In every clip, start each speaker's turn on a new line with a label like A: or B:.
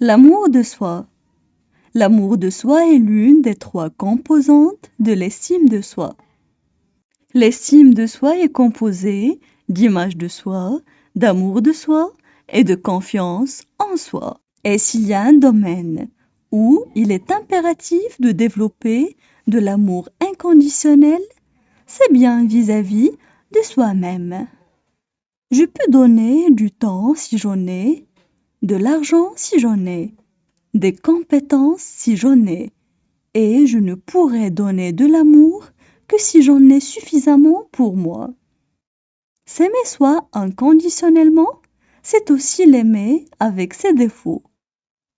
A: L'amour de soi. L'amour de soi est l'une des 3 composantes de l'estime de soi. L'estime de soi est composée d'image de soi, d'amour de soi et de confiance en soi. Et s'il y a un domaine où il est impératif de développer de l'amour inconditionnel, c'est bien vis-à-vis de soi-même. Je peux donner du temps si j'en ai, de l'argent si j'en ai, des compétences si j'en ai, et je ne pourrai donner de l'amour que si j'en ai suffisamment pour moi. S'aimer soi inconditionnellement, c'est aussi l'aimer avec ses défauts.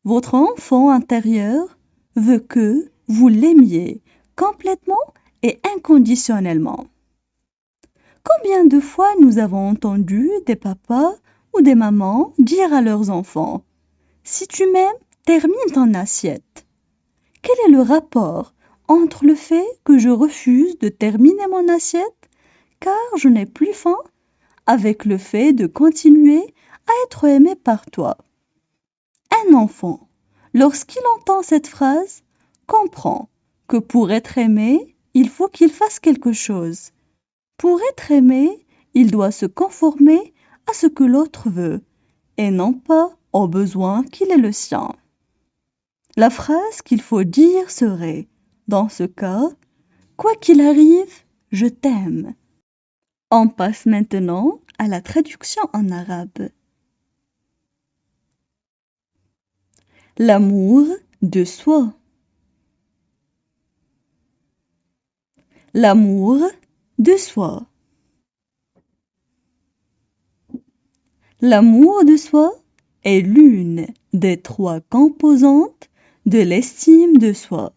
A: Votre enfant intérieur veut que vous l'aimiez complètement et inconditionnellement. Combien de fois nous avons entendu des papas ou des mamans dire à leurs enfants « Si tu m'aimes, termine ton assiette ». Quel est le rapport entre le fait que je refuse de terminer mon assiette car je n'ai plus faim avec le fait de continuer à être aimé par toi? Un enfant, lorsqu'il entend cette phrase, comprend que pour être aimé, il faut qu'il fasse quelque chose. Pour être aimé, il doit se conformer à ce que l'autre veut et non pas aux besoins qu'il est le sien. La phrase qu'il faut dire serait, dans ce cas, « Quoi qu'il arrive, je t'aime ». On passe maintenant à la traduction en arabe. L'amour de soi. L'amour de soi. L'amour de soi est l'une des 3 composantes de l'estime de soi.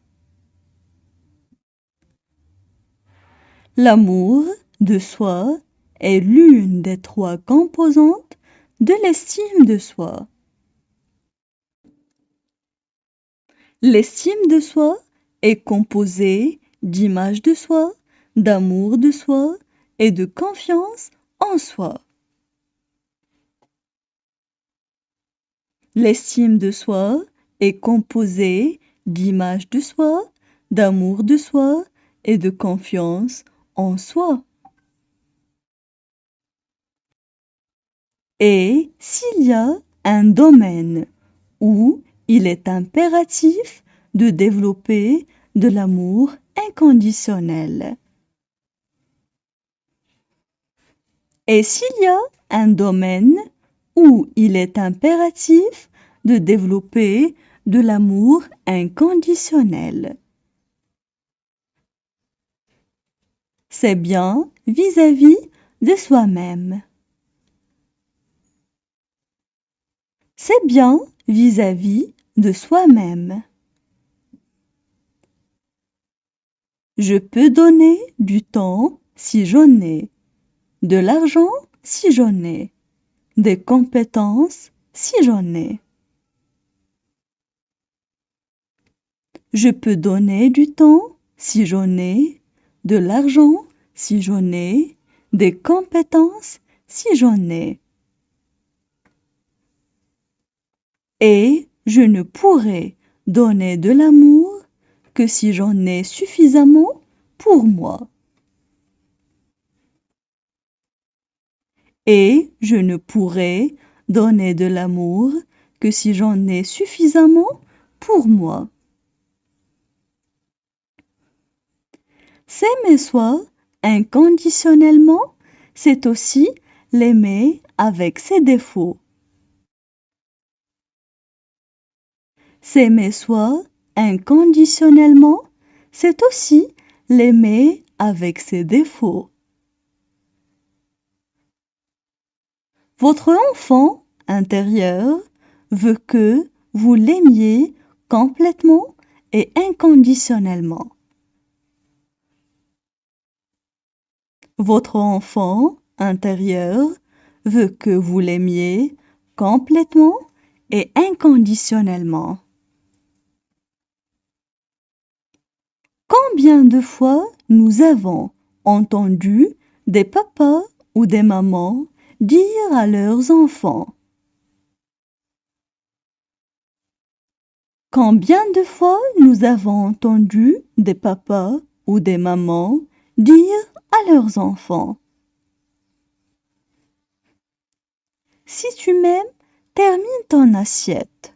A: L'amour de soi est l'une des 3 composantes de l'estime de soi. L'estime de soi est composée d'image de soi, d'amour de soi et de confiance en soi. L'estime de soi est composée d'image de soi, d'amour de soi et de confiance en soi. Et s'il y a un domaine où il est impératif de développer de l'amour inconditionnel. Et s'il y a un domaine où il est impératif de développer de l'amour inconditionnel. C'est bien vis-à-vis de soi-même. C'est bien vis-à-vis de soi-même. Je peux donner du temps si j'en ai, de l'argent si j'en ai, des compétences si j'en ai. Je peux donner du temps si j'en ai, de l'argent si j'en ai, des compétences si j'en ai. Et je ne pourrai donner de l'amour que si j'en ai suffisamment pour moi. Et je ne pourrai donner de l'amour que si j'en ai suffisamment pour moi. S'aimer soi inconditionnellement, c'est aussi l'aimer avec ses défauts. S'aimer soi inconditionnellement, c'est aussi l'aimer avec ses défauts. Votre enfant intérieur veut que vous l'aimiez complètement et inconditionnellement. Votre enfant intérieur veut que vous l'aimiez complètement et inconditionnellement. Combien de fois nous avons entendu des papas ou des mamans dire à leurs enfants Combien de fois nous avons entendu des papas ou des mamans dire à leurs enfants: si tu m'aimes, termine ton assiette.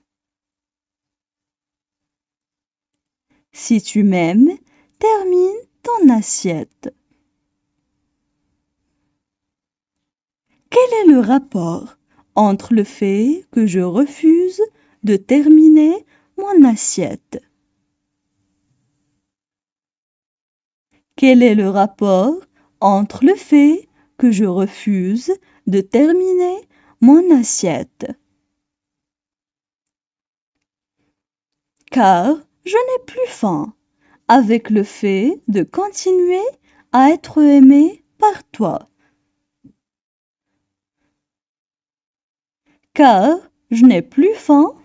A: Si tu m'aimes, termine ton assiette. Quel est le rapport entre le fait que je refuse de terminer mon assiette? Quel est le rapport entre le fait que je refuse de terminer mon assiette? Car je n'ai plus faim, avec le fait de continuer à être aimé par toi. Car je n'ai plus faim,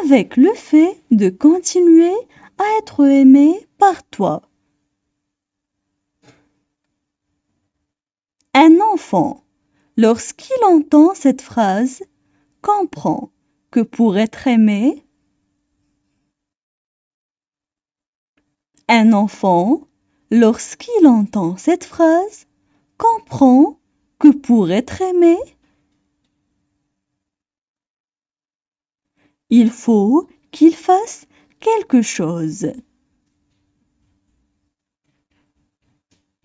A: avec le fait de continuer à être aimé par toi. Un enfant, lorsqu'il entend cette phrase, comprend que pour être aimé, un enfant, lorsqu'il entend cette phrase, comprend que pour être aimé, il faut qu'il fasse quelque chose.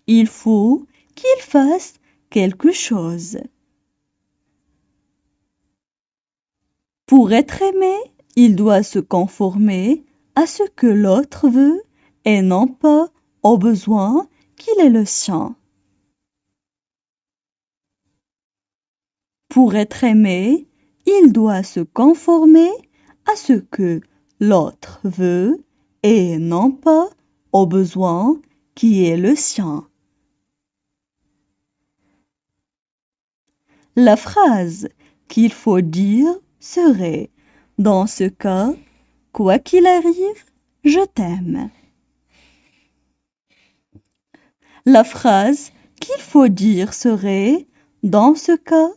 A: Il faut qu'il fasse quelque chose. Pour être aimé, il doit se conformer à ce que l'autre veut et non pas au besoin qu'il est le sien. Pour être aimé, il doit se conformer à ce que l'autre veut et non pas au besoin qui est le sien. La phrase qu'il faut dire serait, dans ce cas, quoi qu'il arrive, je t'aime. La phrase qu'il faut dire serait, dans ce cas,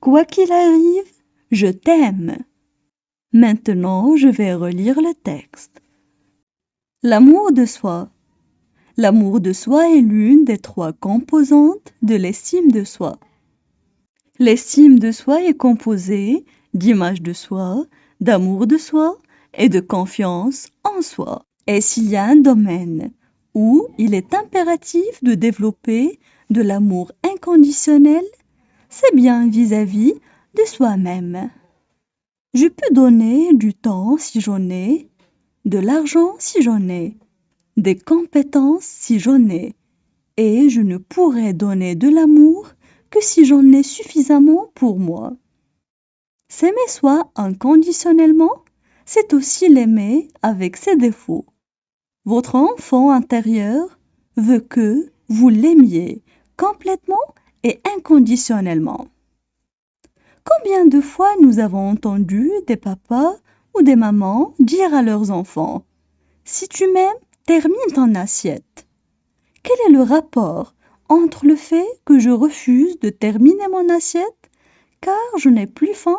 A: quoi qu'il arrive, je t'aime. Maintenant, je vais relire le texte. L'amour de soi. L'amour de soi est l'une des 3 composantes de l'estime de soi. L'estime de soi est composée d'image de soi, d'amour de soi et de confiance en soi. Et s'il y a un domaine où il est impératif de développer de l'amour inconditionnel, c'est bien vis-à-vis de soi-même. Je peux donner du temps si j'en ai, de l'argent si j'en ai, des compétences si j'en ai, et je ne pourrai donner de l'amour que si j'en ai suffisamment pour moi. S'aimer soi inconditionnellement, c'est aussi l'aimer avec ses défauts. Votre enfant intérieur veut que vous l'aimiez complètement et inconditionnellement. Combien de fois nous avons entendu des papas ou des mamans dire à leurs enfants: si tu m'aimes, termine ton assiette. Quel est le rapport entre le fait que je refuse de terminer mon assiette car je n'ai plus faim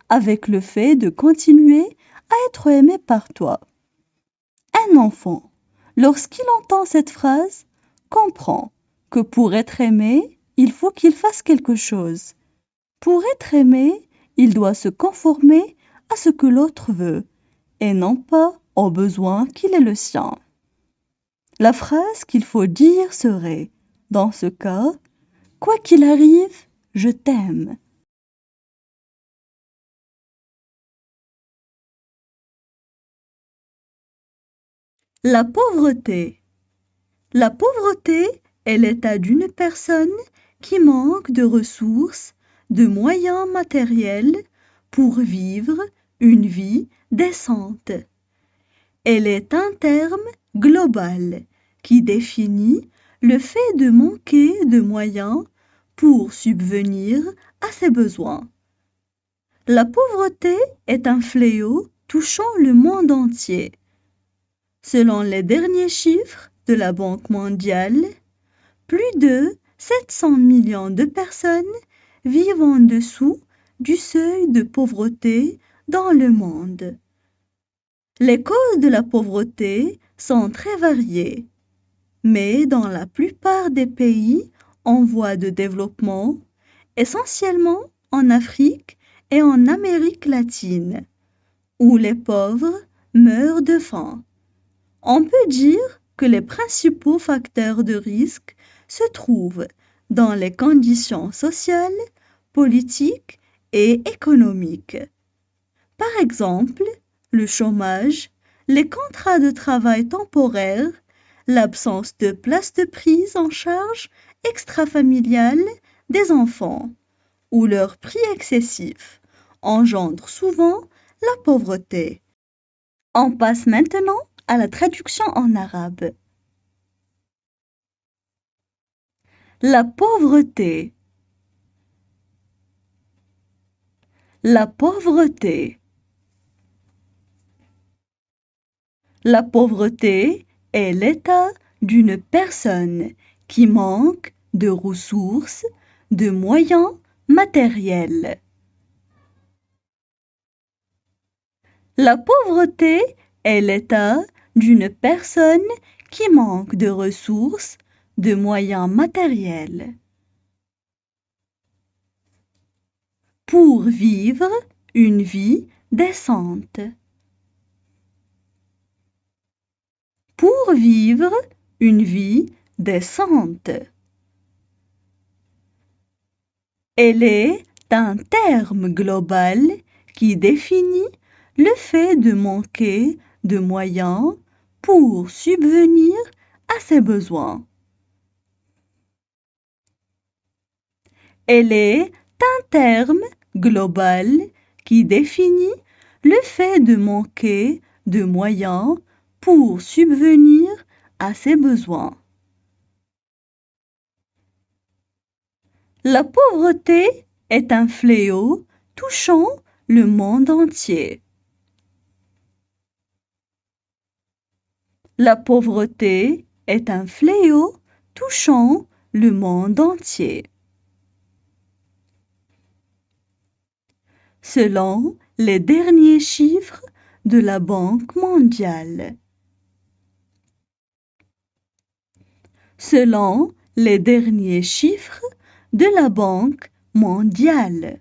A: avec le fait de continuer à être aimé par toi? Un enfant, lorsqu'il entend cette phrase, comprend que pour être aimé, il faut qu'il fasse quelque chose. Pour être aimé, il doit se conformer à ce que l'autre veut et non pas au besoin qu'il est le sien. La phrase qu'il faut dire serait, dans ce cas, quoi qu'il arrive, je t'aime. La pauvreté. La pauvreté est l'état d'une personne qui manque de ressources, de moyens matériels pour vivre une vie décente. Elle est un terme global qui définit le fait de manquer de moyens pour subvenir à ses besoins. La pauvreté est un fléau touchant le monde entier. Selon les derniers chiffres de la Banque mondiale, plus de 700 millions de personnes vivent en dessous du seuil de pauvreté dans le monde. Les causes de la pauvreté sont très variées, mais dans la plupart des pays en voie de développement, essentiellement en Afrique et en Amérique latine, où les pauvres meurent de faim. On peut dire que les principaux facteurs de risque se trouvent dans les conditions sociales, politiques et économiques. Par exemple, le chômage, les contrats de travail temporaires, l'absence de place de prise en charge extrafamiliale des enfants ou leur prix excessif engendrent souvent la pauvreté. On passe maintenant à la traduction en arabe. La pauvreté. La pauvreté. La pauvreté est l'état d'une personne qui manque de ressources, de moyens matériels. La pauvreté est l'état d'une personne qui manque de ressources, de moyens matériels. Pour vivre une vie décente. Pour vivre une vie décente. Elle est un terme global qui définit le fait de manquer de moyens pour subvenir à ses besoins. Elle est un terme global qui définit le fait de manquer de moyens pour subvenir à ses besoins. La pauvreté est un fléau touchant le monde entier. La pauvreté est un fléau touchant le monde entier. Selon les derniers chiffres de la Banque mondiale. Selon les derniers chiffres de la Banque mondiale.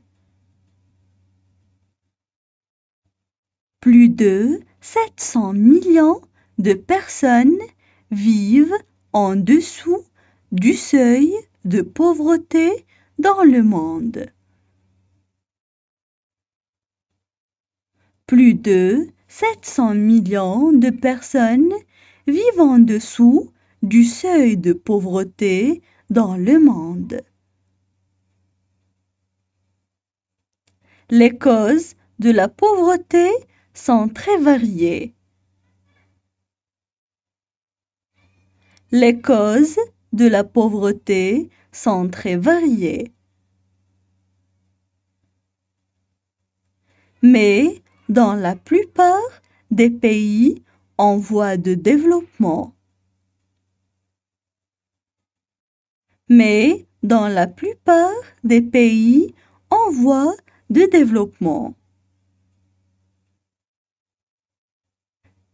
A: Plus de 700 millions de personnes vivent en dessous du seuil de pauvreté dans le monde. Plus de 700 millions de personnes vivent en dessous du seuil de pauvreté dans le monde. Les causes de la pauvreté sont très variées. Les causes de la pauvreté sont très variées. Mais dans la plupart des pays en voie de développement. Mais dans la plupart des pays en voie de développement.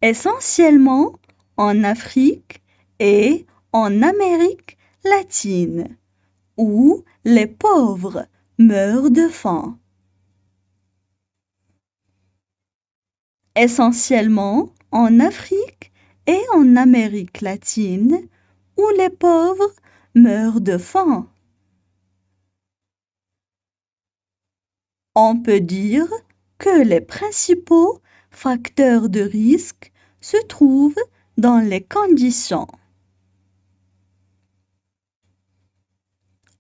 A: Essentiellement en Afrique et en Amérique latine, où les pauvres meurent de faim. Essentiellement en Afrique et en Amérique latine, où les pauvres meurent de faim. On peut dire que les principaux facteurs de risque se trouvent dans les conditions.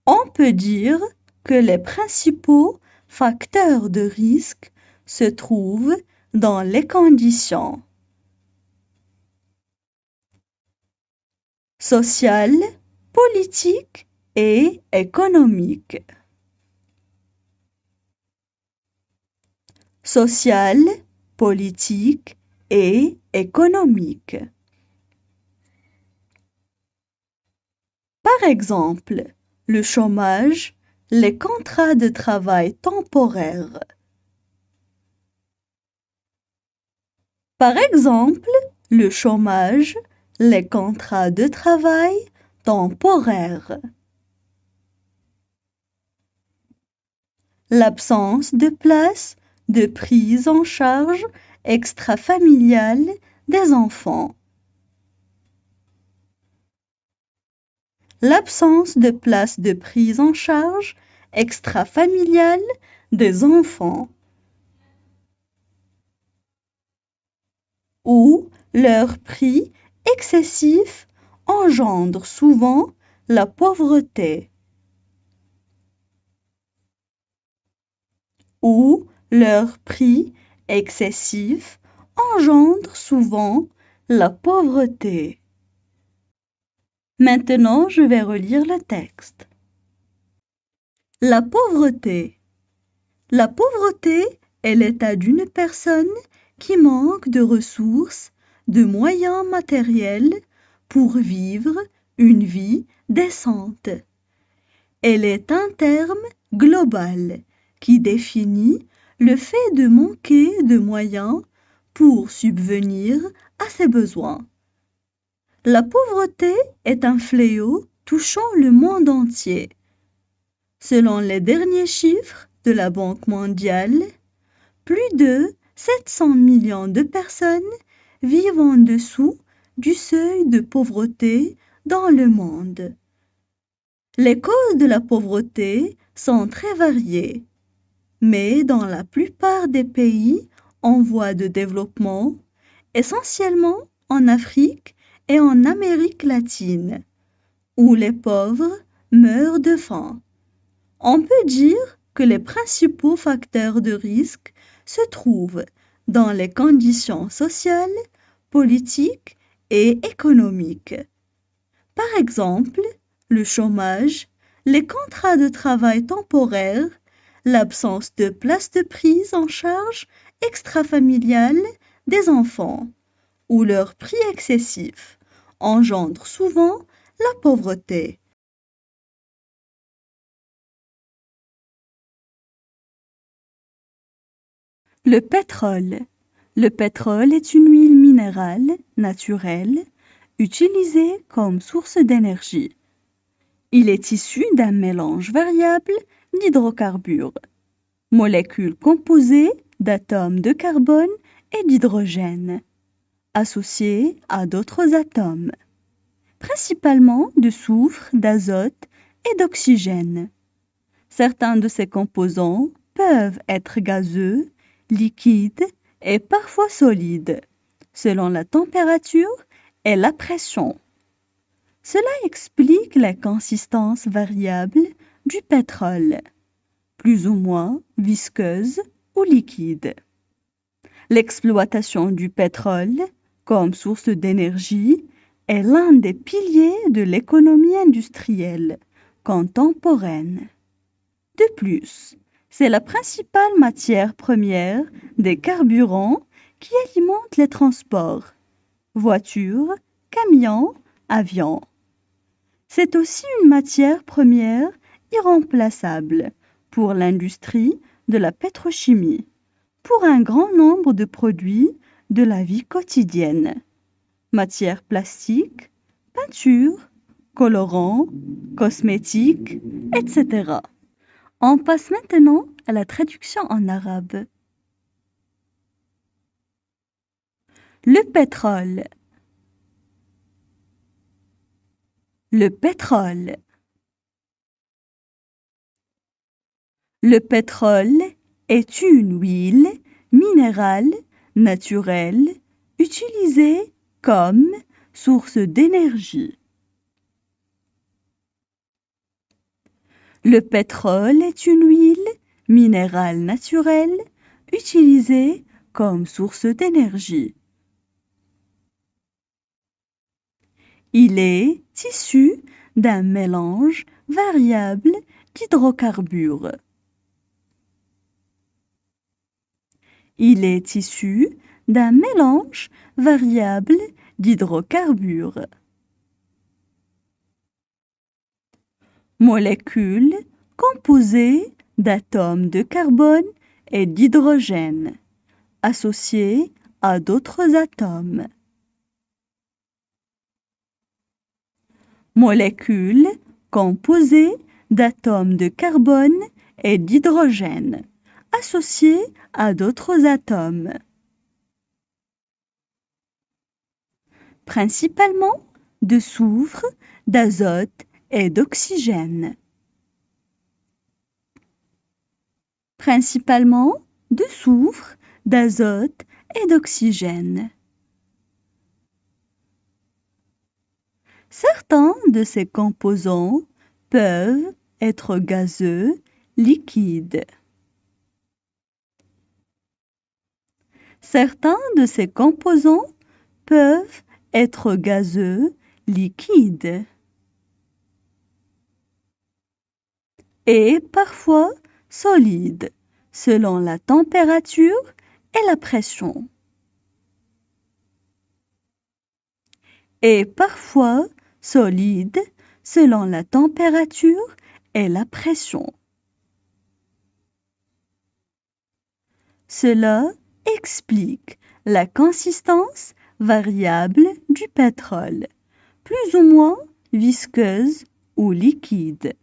A: On peut dire que les principaux facteurs de risque se trouvent dans les conditions sociales, politiques et économiques. Sociales, politiques et économiques. Par exemple, le chômage, les contrats de travail temporaires. Par exemple, le chômage, les contrats de travail temporaires. L'absence de place de prise en charge extrafamiliale des enfants. L'absence de place de prise en charge extrafamiliale des enfants. Ou leur prix excessif engendre souvent la pauvreté. Ou leur prix excessif engendre souvent la pauvreté. Maintenant, je vais relire le texte. La pauvreté. La pauvreté est l'état d'une personne qui manque de ressources, de moyens matériels pour vivre une vie décente. Elle est un terme global qui définit le fait de manquer de moyens pour subvenir à ses besoins. La pauvreté est un fléau touchant le monde entier. Selon les derniers chiffres de la Banque mondiale, plus de 700 millions de personnes vivent en dessous du seuil de pauvreté dans le monde. Les causes de la pauvreté sont très variées, mais dans la plupart des pays en voie de développement, essentiellement en Afrique et en Amérique latine, où les pauvres meurent de faim. On peut dire que les principaux facteurs de risque se trouvent dans les conditions sociales, politiques et économiques. Par exemple, le chômage, les contrats de travail temporaires, l'absence de place de prise en charge extrafamiliale des enfants ou leur prix excessif engendrent souvent la pauvreté. Le pétrole. Le pétrole est une huile minérale naturelle utilisée comme source d'énergie. Il est issu d'un mélange variable d'hydrocarbures, molécules composées d'atomes de carbone et d'hydrogène, associés à d'autres atomes, principalement de soufre, d'azote et d'oxygène. Certains de ces composants peuvent être gazeux, liquides et parfois solides, selon la température et la pression. Cela explique la consistance variable du pétrole, plus ou moins visqueuse ou liquide. L'exploitation du pétrole comme source d'énergie est l'un des piliers de l'économie industrielle contemporaine. De plus, c'est la principale matière première des carburants qui alimentent les transports, voitures, camions, avions. C'est aussi une matière première irremplaçable pour l'industrie de la pétrochimie, pour un grand nombre de produits de la vie quotidienne. Matières plastiques, peintures, colorants, cosmétiques, etc. On passe maintenant à la traduction en arabe. Le pétrole. Le pétrole. Le pétrole est une huile minérale naturelle utilisée comme source d'énergie. Le pétrole est une huile minérale naturelle utilisée comme source d'énergie. Il est issu d'un mélange variable d'hydrocarbures. Il est issu d'un mélange variable d'hydrocarbures. Molécules composées d'atomes de carbone et d'hydrogène, associées à d'autres atomes. Molécules composées d'atomes de carbone et d'hydrogène, associées à d'autres atomes. Principalement de soufre, d'azote et d'oxygène. Principalement de soufre, d'azote et d'oxygène. Certains de ces composants peuvent être gazeux, liquides. Certains de ces composants peuvent être gazeux, liquides. Et parfois solides, selon la température et la pression. Et parfois solides, selon la température et la pression. Cela explique la consistance variable du pétrole, plus ou moins visqueuse ou liquide.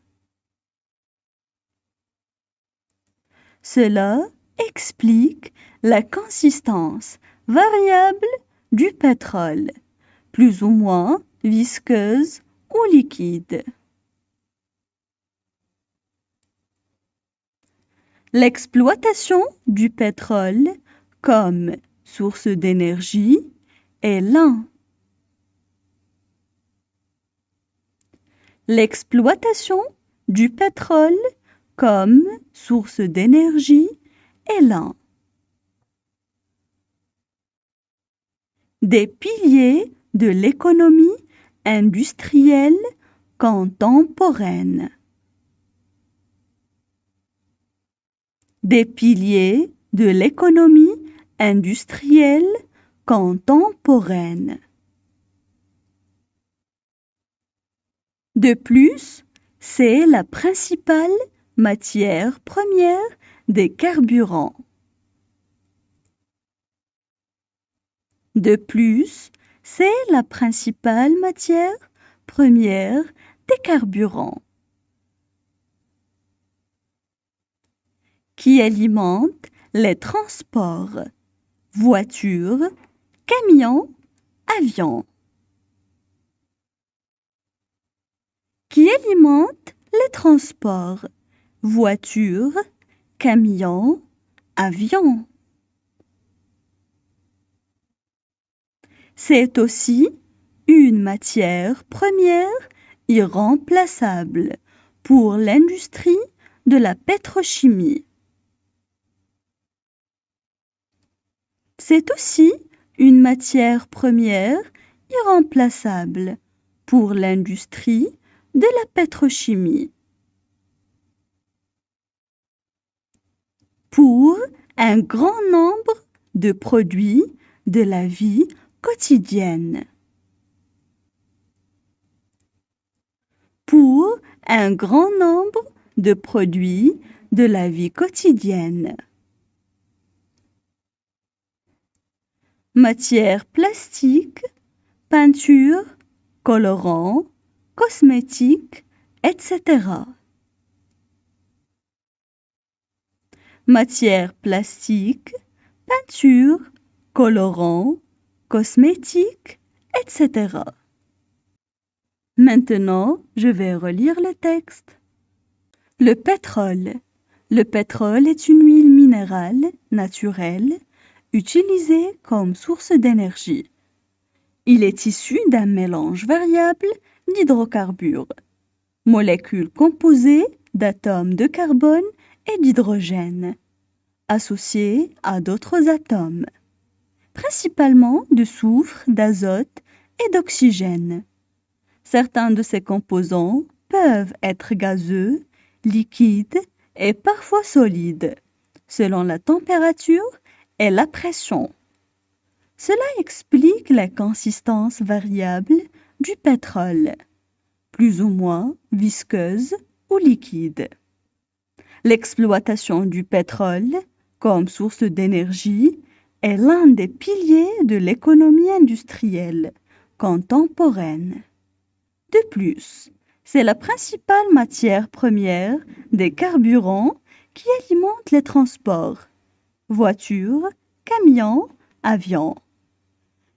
A: Cela explique la consistance variable du pétrole, plus ou moins visqueuse ou liquide. L'exploitation du pétrole comme source d'énergie est lente. L'exploitation du pétrole comme source d'énergie est lente. Des piliers de l'économie industrielle contemporaine. Des piliers de l'économie industrielle contemporaine. De plus, c'est la principale matière première des carburants. De plus, c'est la principale matière première des carburants qui alimente les transports, voitures, camions, avions. Qui alimente les transports, voitures, camions, avions. C'est aussi une matière première irremplaçable pour l'industrie de la pétrochimie. C'est aussi une matière première irremplaçable pour l'industrie de la pétrochimie. Pour un grand nombre de produits de la vie quotidienne. Pour un grand nombre de produits de la vie quotidienne. Matières plastiques, peinture, colorants, cosmétiques, etc. Matières plastiques, peinture, colorants, cosmétiques, etc. Maintenant, je vais relire le texte. Le pétrole. Le pétrole est une huile minérale naturelle utilisée comme source d'énergie. Il est issu d'un mélange variable d'hydrocarbures, molécules composées d'atomes de carbone et d'hydrogène, associées à d'autres atomes, principalement de soufre, d'azote et d'oxygène. Certains de ces composants peuvent être gazeux, liquides et parfois solides, selon la température et la pression. Cela explique la consistance variable du pétrole, plus ou moins visqueuse ou liquide. L'exploitation du pétrole comme source d'énergie est l'un des piliers de l'économie industrielle contemporaine. De plus, c'est la principale matière première des carburants qui alimentent les transports, voitures, camions, avions.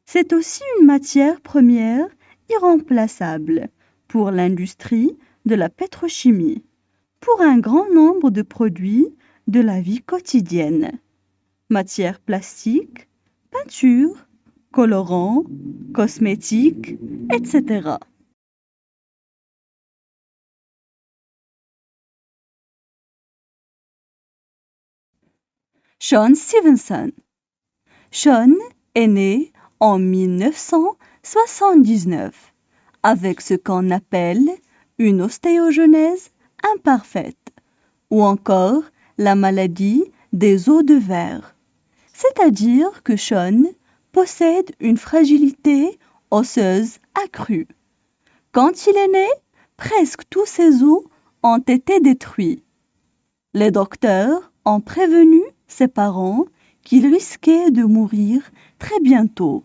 A: C'est aussi une matière première irremplaçable pour l'industrie de la pétrochimie, pour un grand nombre de produits de la vie quotidienne. Matières plastiques, peintures, colorants, cosmétiques, etc. Sean Stevenson. Sean est né en 1979 avec ce qu'on appelle une ostéogenèse imparfaite ou encore la maladie des os de verre. C'est-à-dire que Sean possède une fragilité osseuse accrue. Quand il est né, presque tous ses os ont été détruits. Les docteurs ont prévenu ses parents qu'il risquait de mourir très bientôt.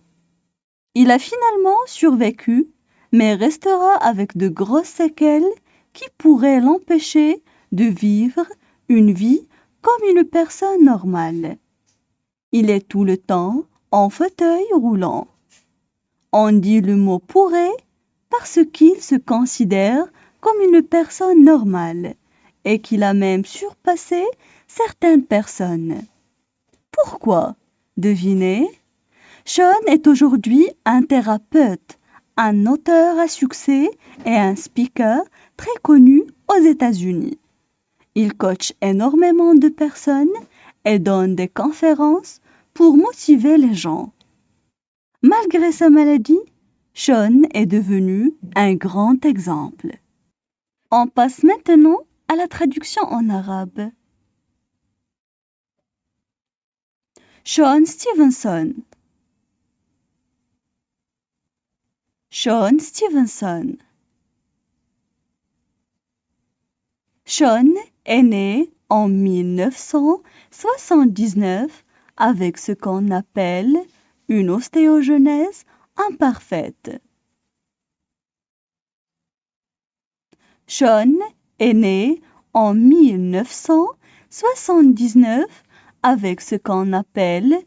A: Il a finalement survécu, mais restera avec de grosses séquelles qui pourraient l'empêcher de vivre une vie comme une personne normale. Il est tout le temps en fauteuil roulant. On dit le mot pourrait parce qu'il se considère comme une personne normale et qu'il a même surpassé certaines personnes. Pourquoi? Devinez. Sean est aujourd'hui un thérapeute, un auteur à succès et un speaker très connu aux États-Unis. Il coach énormément de personnes et donne des conférences pour motiver les gens. Malgré sa maladie, Sean est devenu un grand exemple. On passe maintenant à la traduction en arabe. Sean Stevenson. Sean Stevenson. Sean est né en 1979 avec ce qu'on appelle une ostéogenèse imparfaite. Sean est né en 1979 avec ce qu'on appelle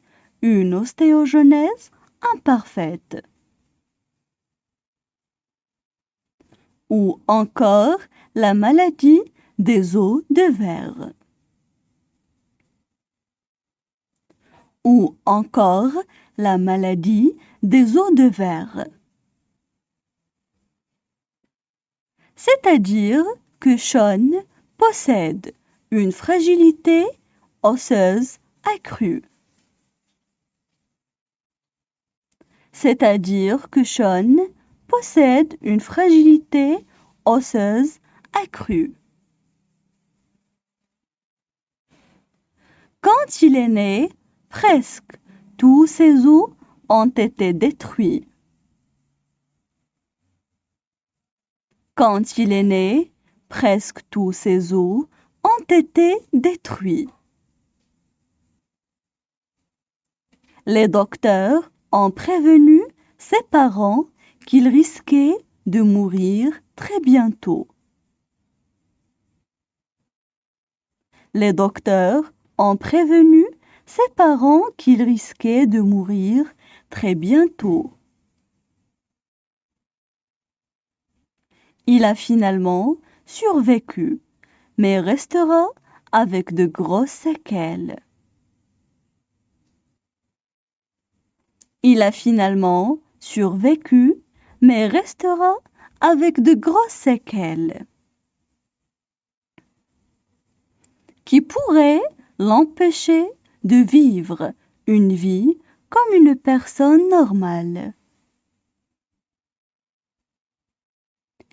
A: une ostéogenèse imparfaite. Ou encore la maladie des os de verre. Ou encore la maladie des os de verre. C'est-à-dire que Sean possède une fragilité osseuse accrue. C'est-à-dire que Sean possède une fragilité osseuse accrue. Quand il est né, presque tous ses os ont été détruits. Quand il est né, presque tous ses os ont été détruits. Les docteurs ont prévenu ses parents qu'il risquait de mourir très bientôt. Les docteurs ont prévenu ses parents qu'il risquait de mourir très bientôt. Il a finalement survécu, mais restera avec de grosses séquelles. Il a finalement survécu, mais restera avec de grosses séquelles qui pourraient l'empêcher de vivre une vie comme une personne normale.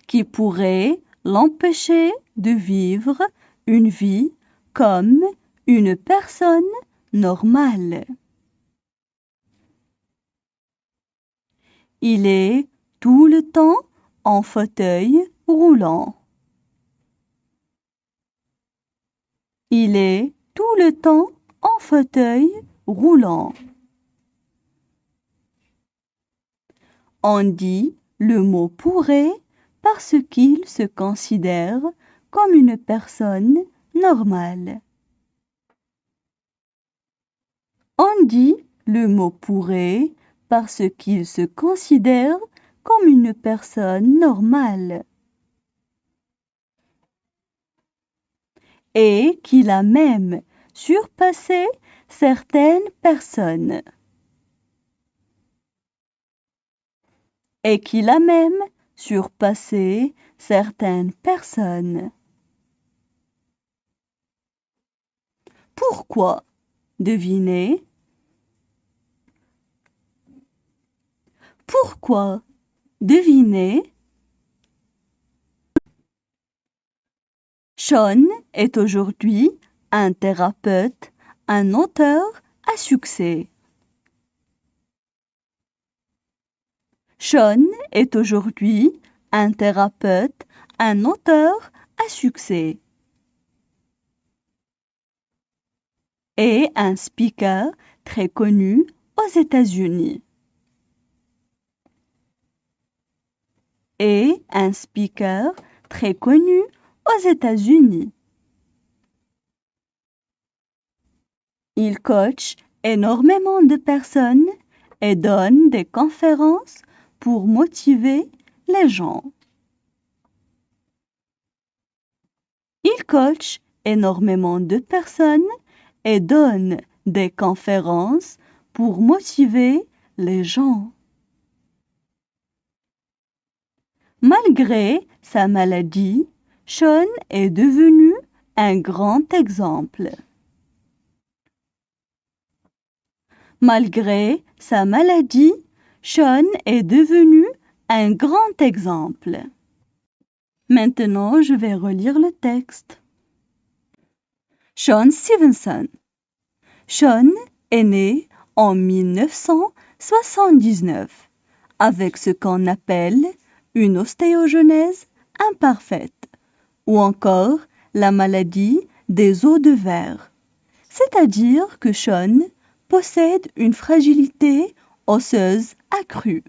A: Qui pourrait l'empêcher de vivre une vie comme une personne normale. Il est tout le temps en fauteuil roulant. Il est tout le temps en fauteuil roulant. On dit le mot pourrait parce qu'il se considère comme une personne normale. On dit le mot pourrait parce qu'il se considère comme une personne normale. Et qu'il a même surpassé certaines personnes. Et qu'il a même surpassé certaines personnes. Pourquoi? Devinez. Pourquoi? Devinez. Sean est aujourd'hui un thérapeute, un auteur à succès. Sean est aujourd'hui un thérapeute, un auteur à succès. Et un speaker très connu aux États-Unis. Et un speaker très connu aux États-Unis. Il coach énormément de personnes et donne des conférences pour motiver les gens. Il coach énormément de personnes et donne des conférences pour motiver les gens. Malgré sa maladie, Sean est devenu un grand exemple. Malgré sa maladie, Sean est devenu un grand exemple. Maintenant, je vais relire le texte. Sean Stevenson. Sean est né en 1979 avec ce qu'on appelle une ostéogenèse imparfaite ou encore la maladie des os de verre. C'est-à-dire que Sean possède une fragilité osseuse accrue.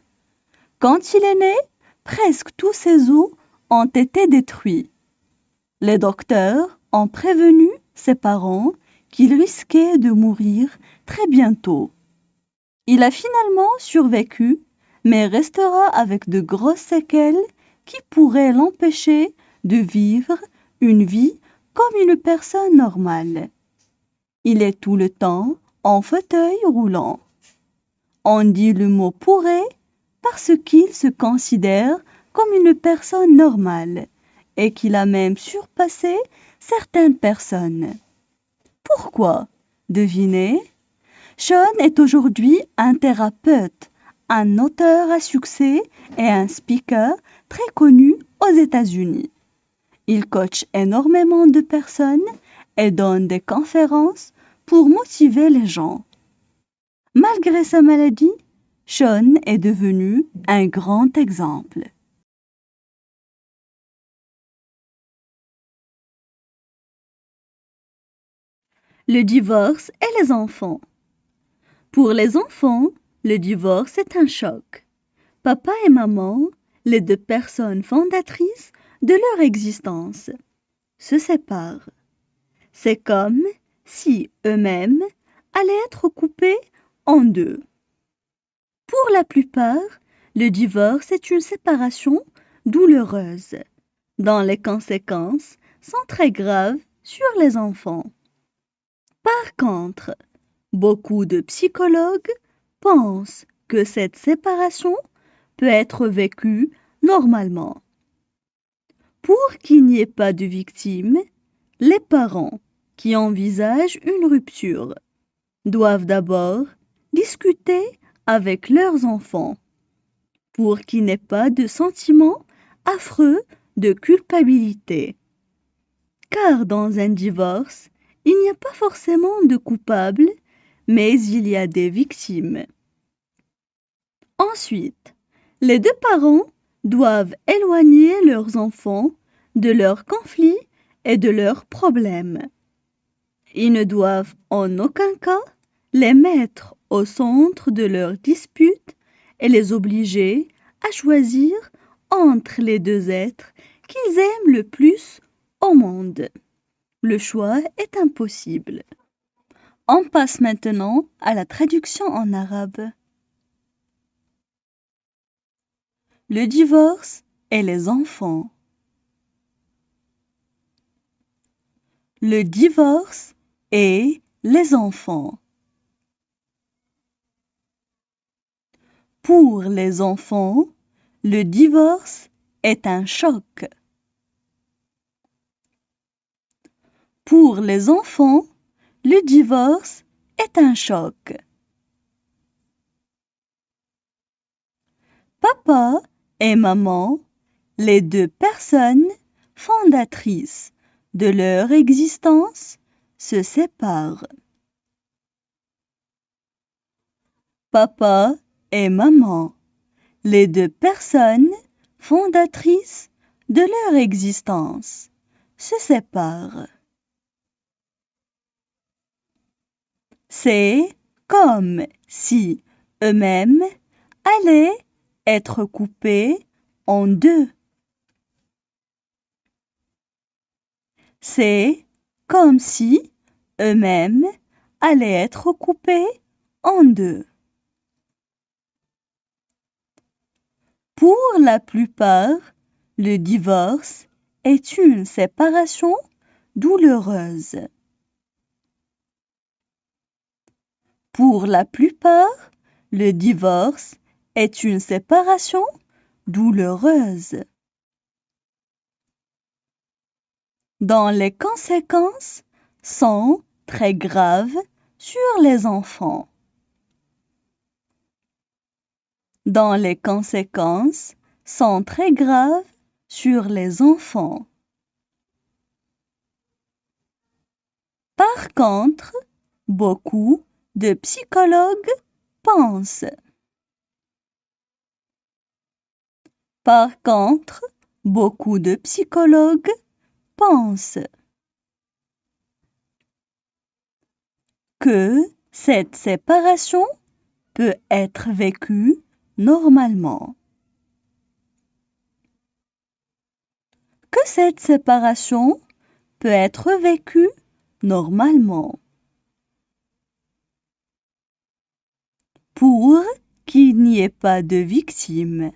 A: Quand il est né, presque tous ses os ont été détruits. Les docteurs ont prévenu ses parents qu'il risquait de mourir très bientôt. Il a finalement survécu, mais restera avec de grosses séquelles qui pourraient l'empêcher de vivre une vie comme une personne normale. Il est tout le temps en fauteuil roulant. On dit le mot pourrait parce qu'il se considère comme une personne normale et qu'il a même surpassé certaines personnes. Pourquoi? Devinez. Sean est aujourd'hui un thérapeute, un auteur à succès et un speaker très connu aux États-Unis. Il coach énormément de personnes et donne des conférences pour motiver les gens. Malgré sa maladie, Sean est devenu un grand exemple. Le divorce et les enfants. Pour les enfants, le divorce est un choc. Papa et maman, les deux personnes fondatrices de leur existence, se séparent. C'est comme si eux-mêmes allaient être coupés en deux. Pour la plupart, le divorce est une séparation douloureuse, dont les conséquences sont très graves sur les enfants. Par contre, beaucoup de psychologues pensent que cette séparation peut être vécue normalement. Pour qu'il n'y ait pas de victimes, les parents qui envisagent une rupture doivent d'abord discuter avec leurs enfants pour qu'il n'y ait pas de sentiment affreux de culpabilité. Car dans un divorce, il n'y a pas forcément de coupable, mais il y a des victimes. Ensuite, les deux parents doivent éloigner leurs enfants de leurs conflits et de leurs problèmes. Ils ne doivent en aucun cas les mettre au centre de leurs disputes et les obliger à choisir entre les deux êtres qu'ils aiment le plus au monde. Le choix est impossible. On passe maintenant à la traduction en arabe. Le divorce et les enfants. Le divorce et les enfants. Pour les enfants, le divorce est un choc. Pour les enfants, le divorce est un choc. Papa et maman, les deux personnes fondatrices de leur existence, se séparent. Papa et maman, les deux personnes fondatrices de leur existence, se séparent. C'est comme si eux-mêmes allaient être coupés en deux. C'est comme si eux-mêmes allaient être coupés en deux. Pour la plupart, le divorce est une séparation douloureuse. Pour la plupart, le divorce est une séparation douloureuse. Dont les conséquences sont très graves sur les enfants. Dont les conséquences sont très graves sur les enfants. Par contre, beaucoup de psychologues pensent. Par contre, beaucoup de psychologues pensent que cette séparation peut être vécue normalement. Que cette séparation peut être vécue normalement. Pour qu'il n'y ait pas de victimes.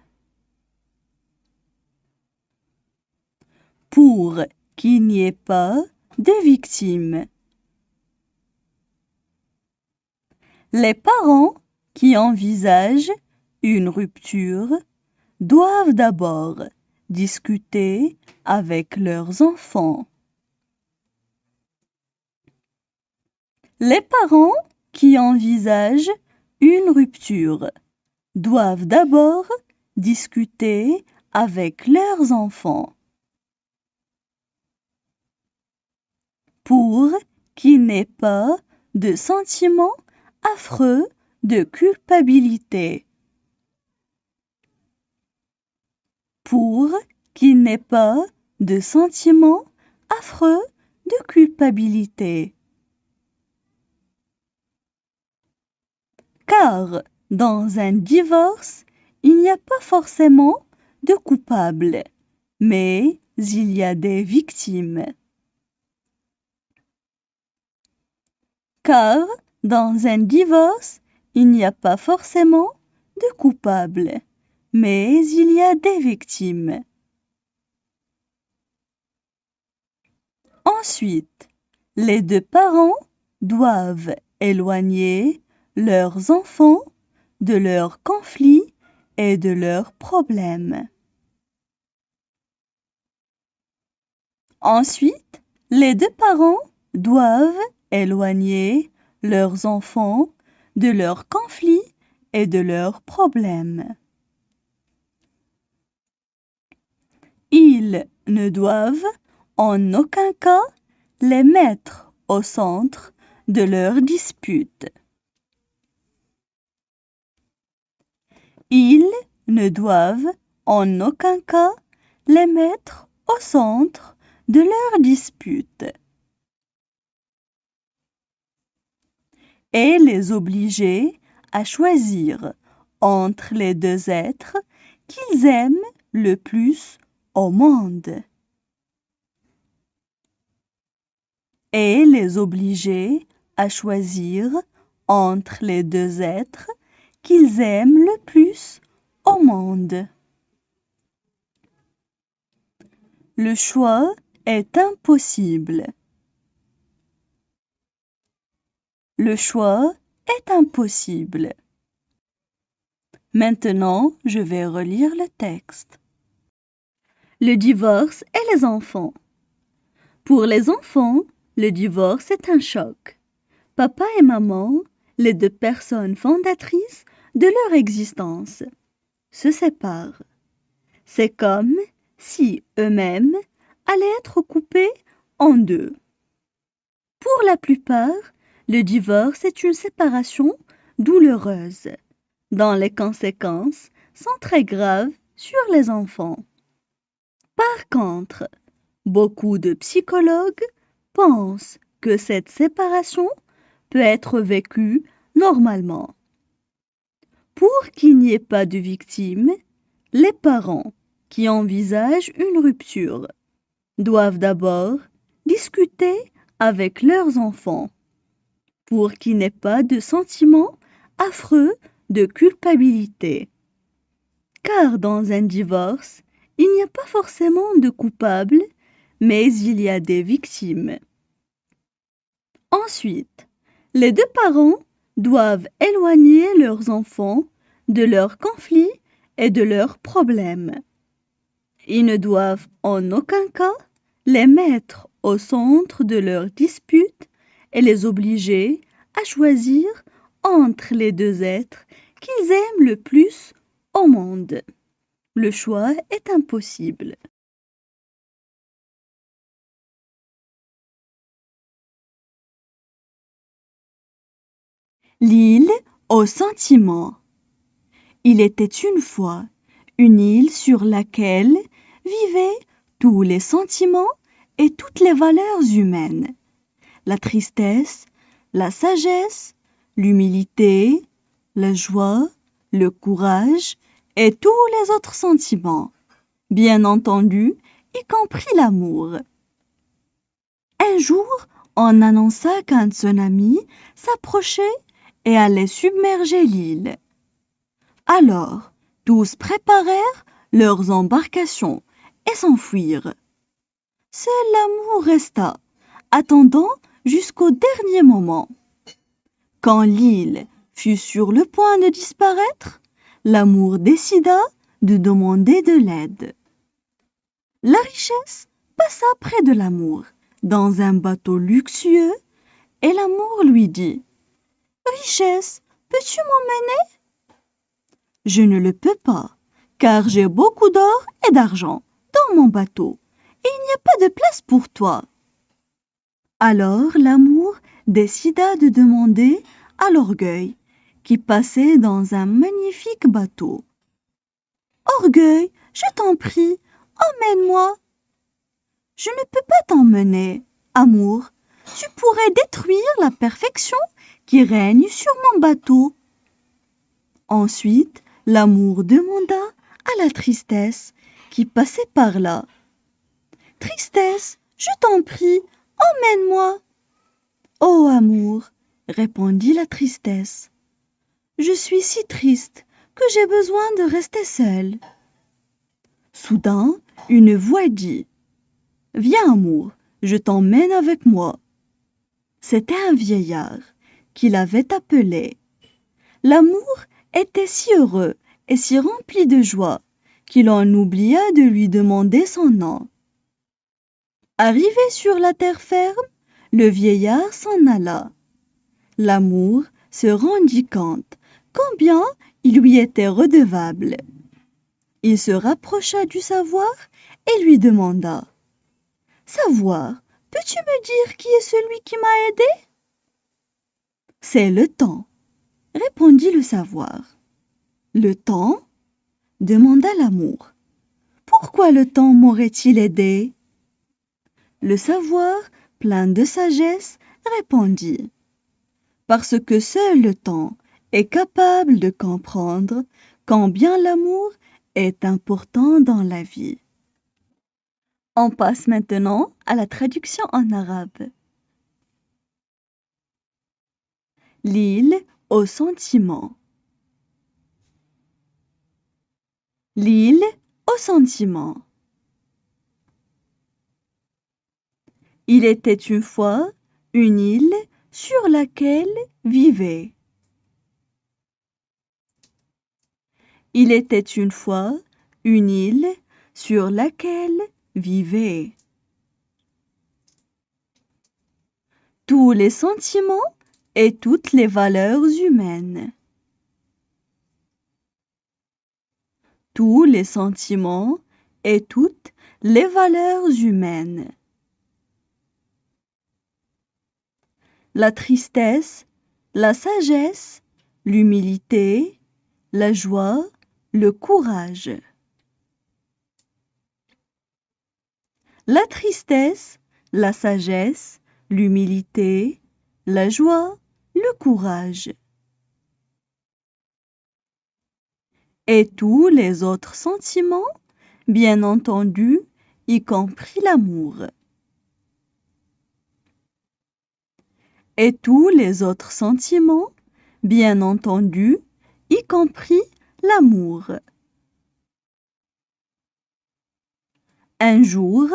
A: Pour qu'il n'y ait pas de victimes. Les parents qui envisagent une rupture doivent d'abord discuter avec leurs enfants. Les parents qui envisagent une rupture doivent d'abord discuter avec leurs enfants. Pour qu'il n'ait pas de sentiment affreux de culpabilité. Pour qu'il n'ait pas de sentiment affreux de culpabilité. Car dans un divorce, il n'y a pas forcément de coupables, mais il y a des victimes. Car dans un divorce, il n'y a pas forcément de coupables, mais il y a des victimes. Ensuite, les deux parents doivent éloigner leurs enfants de leurs conflits et de leurs problèmes. Ensuite, les deux parents doivent éloigner leurs enfants de leurs conflits et de leurs problèmes. Ils ne doivent en aucun cas les mettre au centre de leur dispute. Ils ne doivent en aucun cas les mettre au centre de leur dispute et les obliger à choisir entre les deux êtres qu'ils aiment le plus au monde et les obliger à choisir entre les deux êtres qu'ils aiment le plus au monde. Le choix est impossible. Le choix est impossible. Maintenant, je vais relire le texte. Le divorce et les enfants. Pour les enfants, le divorce est un choc. Papa et maman, les deux personnes fondatrices de leur existence, se séparent. C'est comme si eux-mêmes allaient être coupés en deux. Pour la plupart, le divorce est une séparation douloureuse, dont les conséquences sont très graves sur les enfants. Par contre, beaucoup de psychologues pensent que cette séparation peut être vécue normalement. Pour qu'il n'y ait pas de victimes, les parents qui envisagent une rupture doivent d'abord discuter avec leurs enfants pour qu'il n'ait pas de sentiment affreux de culpabilité. Car dans un divorce, il n'y a pas forcément de coupable, mais il y a des victimes. Ensuite, les deux parents doivent éloigner leurs enfants de leurs conflits et de leurs problèmes. Ils ne doivent en aucun cas les mettre au centre de leurs disputes et les obliger à choisir entre les deux êtres qu'ils aiment le plus au monde. Le choix est impossible. L'île aux sentiments. Il était une fois une île sur laquelle vivaient tous les sentiments et toutes les valeurs humaines. La tristesse, la sagesse, l'humilité, la joie, le courage et tous les autres sentiments, bien entendu, y compris l'amour. Un jour, on annonça qu'un tsunami s'approchait et allait submerger l'île. Alors, tous préparèrent leurs embarcations et s'enfuirent. Seul l'amour resta, attendant jusqu'au dernier moment. Quand l'île fut sur le point de disparaître, l'amour décida de demander de l'aide. La richesse passa près de l'amour dans un bateau luxueux et l'amour lui dit « Richesse, peux-tu m'emmener ?»« Je ne le peux pas, car j'ai beaucoup d'or et d'argent dans mon bateau et il n'y a pas de place pour toi. » Alors l'amour décida de demander à l'orgueil qui passait dans un magnifique bateau. « Orgueil, je t'en prie, emmène-moi. »« Je ne peux pas t'emmener, amour. Tu pourrais détruire la perfection qui règne sur mon bateau. » Ensuite, l'amour demanda à la tristesse qui passait par là. « Tristesse, je t'en prie, emmène-moi. »« Oh amour, répondit la tristesse, je suis si triste que j'ai besoin de rester seule. » Soudain, une voix dit « Viens amour, je t'emmène avec moi. » C'était un vieillard qui l'avait appelé. L'amour était si heureux et si rempli de joie qu'il en oublia de lui demander son nom. Arrivé sur la terre ferme, le vieillard s'en alla. L'amour se rendit compte combien il lui était redevable. Il se rapprocha du savoir et lui demanda « Savoir, peux-tu me dire qui est celui qui m'a aidé ?»« C'est le temps, » répondit le savoir. « Le temps ?» demanda l'amour. « Pourquoi le temps m'aurait-il aidé ?» Le savoir, plein de sagesse, répondit « Parce que seul le temps est capable de comprendre combien l'amour est important dans la vie. On passe maintenant à la traduction en arabe. L'île aux sentiments. L'île aux sentiments. Il était une fois une île sur laquelle vivait. Il était une fois une île sur laquelle vivait. Tous les sentiments et toutes les valeurs humaines. Tous les sentiments et toutes les valeurs humaines. La tristesse, la sagesse, l'humilité, la joie, le courage. La tristesse, la sagesse, l'humilité, la joie, le courage. Et tous les autres sentiments, bien entendu, y compris l'amour. Et tous les autres sentiments, bien entendu, y compris l'amour. Un jour,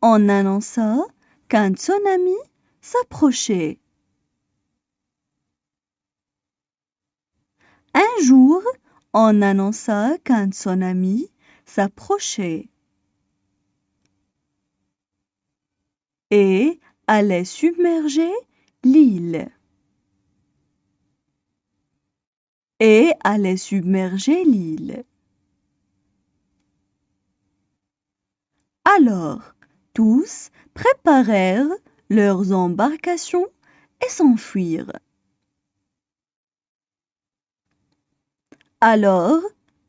A: on annonça qu'un tsunami s'approchait. Un jour, on annonça qu'un tsunami s'approchait et allait submerger l'île. Et allait submerger l'île. Alors, tous préparèrent leurs embarcations et s'enfuirent. Alors,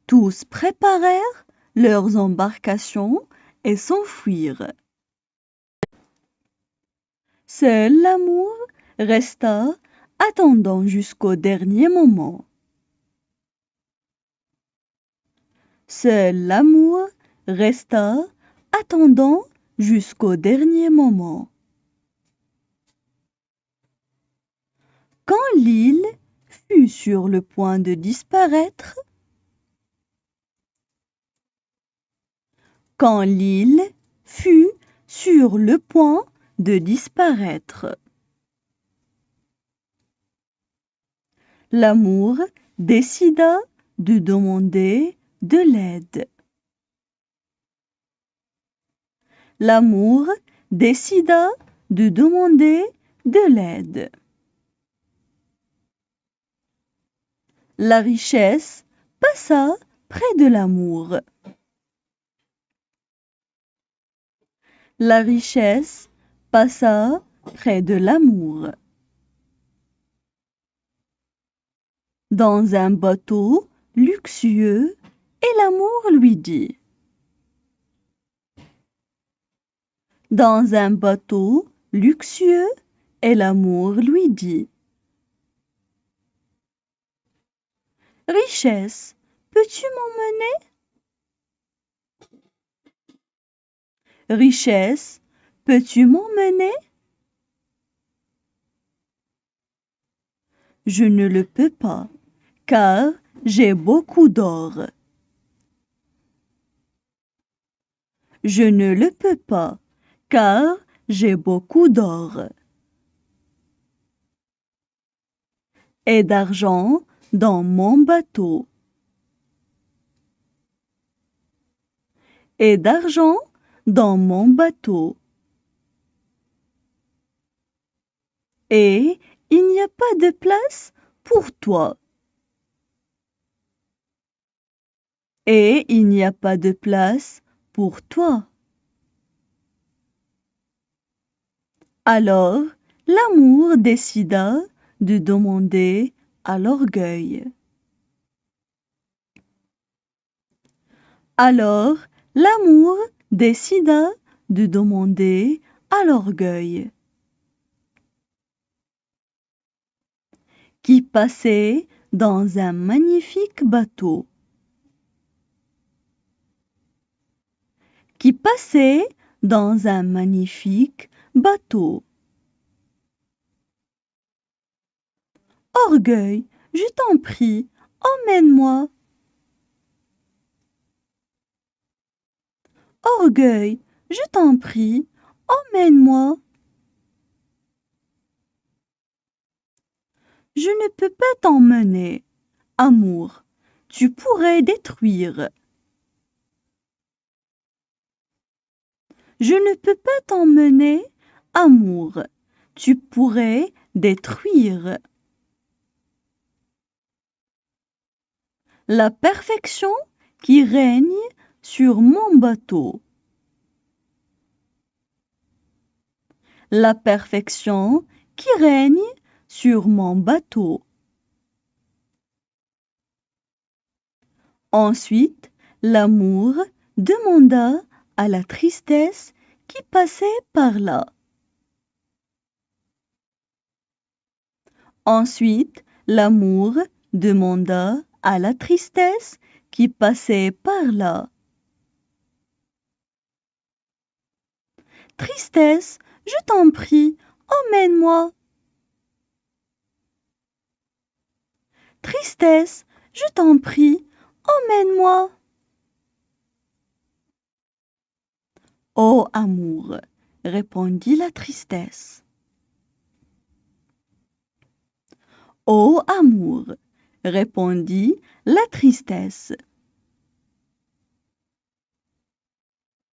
A: tous préparèrent leurs embarcations et s'enfuirent. Seul l'amour resta attendant jusqu'au dernier moment. Seul l'amour resta attendant jusqu'au dernier moment. Quand l'île fut sur le point de disparaître, quand l'île fut sur le point de disparaître, l'amour décida de demander de l'aide. L'amour décida de demander de l'aide. La richesse passa près de l'amour. La richesse passa près de l'amour. Dans un bateau luxueux, et l'amour lui dit. Dans un bateau luxueux, et l'amour lui dit. Richesse, peux-tu m'emmener? Richesse, peux-tu m'emmener? Je ne le peux pas, car j'ai beaucoup d'or. Je ne le peux pas, car j'ai beaucoup d'or. Et d'argent dans mon bateau. Et d'argent dans mon bateau. Et il n'y a pas de place pour toi. Et il n'y a pas de place pour toi. Alors, l'amour décida de demander à l'orgueil. Alors, l'amour décida de demander à l'orgueil, qui passait dans un magnifique bateau. qui passait dans un magnifique bateau. Orgueil, je t'en prie, emmène-moi. Orgueil, je t'en prie, emmène-moi. Je ne peux pas t'emmener. Amour, tu pourrais détruire. Je ne peux pas t'emmener. Amour, tu pourrais détruire. La perfection qui règne sur mon bateau. La perfection qui règne sur mon bateau. Ensuite, l'amour demanda à la tristesse qui passait par là. Ensuite, l'amour demanda à la tristesse qui passait par là. Tristesse, je t'en prie, emmène-moi. Tristesse, je t'en prie, emmène-moi. Ô amour, répondit la tristesse. Ô amour, répondit la tristesse.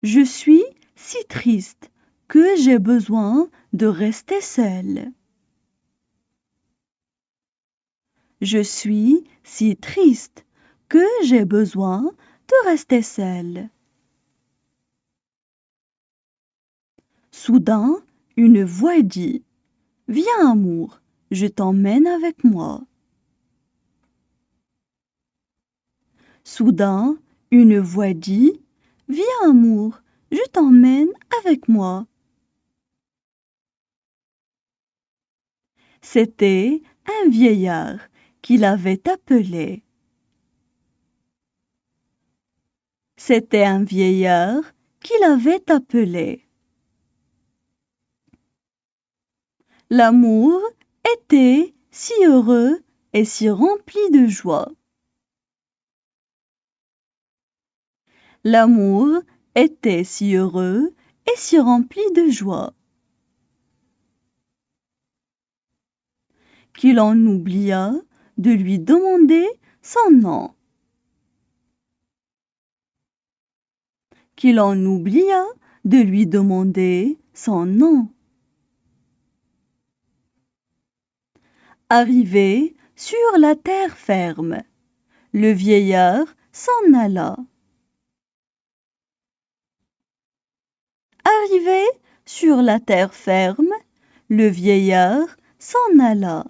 A: Je suis si triste que j'ai besoin de rester seule. Je suis si triste que j'ai besoin de rester seule. Soudain, une voix dit « Viens, amour, je t'emmène avec moi. » Soudain, une voix dit « Viens, amour, je t'emmène avec moi. » C'était un vieillard qui l'avait appelé. C'était un vieillard qui l'avait appelé. L'amour était si heureux et si rempli de joie. L'amour était si heureux et si rempli de joie qu'il en oublia de lui demander son nom. Qu'il en oublia de lui demander son nom. Arrivé sur la terre ferme, le vieillard s'en alla. Arrivé sur la terre ferme, le vieillard s'en alla.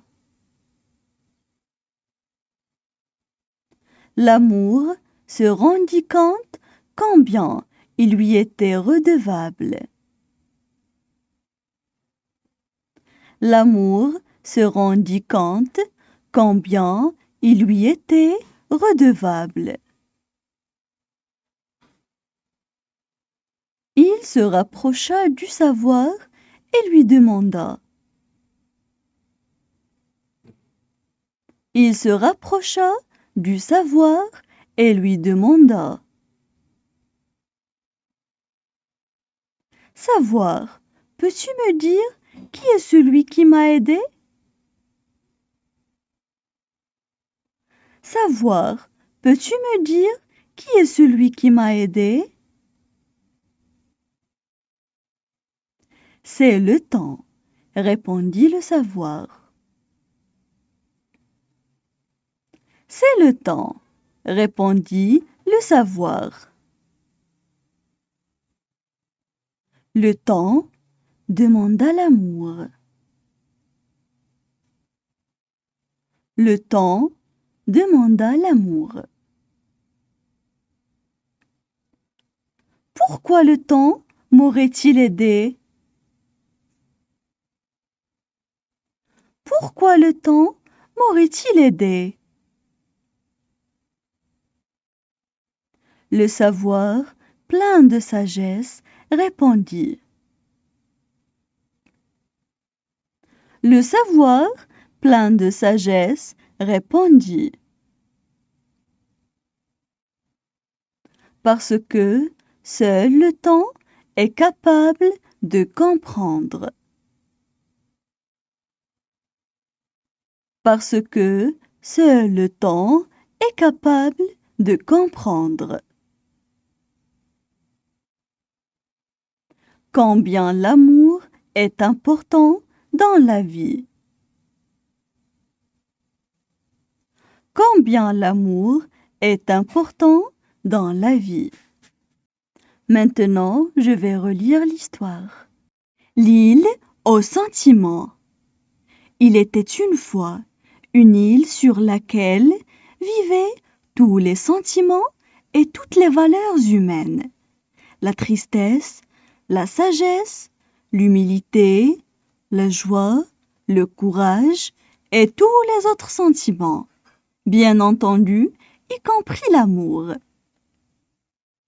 A: L'amour se rendit compte combien il lui était redevable. L'amour se rendit compte combien il lui était redevable. Il se rapprocha du savoir et lui demanda. Il se rapprocha du savoir et lui demanda. Savoir, peux-tu me dire qui est celui qui m'a aidé? Savoir, peux-tu me dire qui est celui qui m'a aidé? C'est le temps, répondit le savoir. C'est le temps, répondit le savoir. Le temps demanda l'amour. Le temps demanda l'amour. Pourquoi le temps m'aurait-il aidé? Pourquoi le temps m'aurait-il aidé? Le savoir plein de sagesse, répondit. Le savoir, plein de sagesse, répondit. Parce que seul le temps est capable de comprendre. Parce que seul le temps est capable de comprendre. Combien l'amour est important dans la vie. Combien l'amour est important dans la vie. Maintenant, je vais relire l'histoire. L'île aux sentiments. Il était une fois une île sur laquelle vivaient tous les sentiments et toutes les valeurs humaines. La tristesse, la sagesse, l'humilité, la joie, le courage et tous les autres sentiments. Bien entendu, y compris l'amour.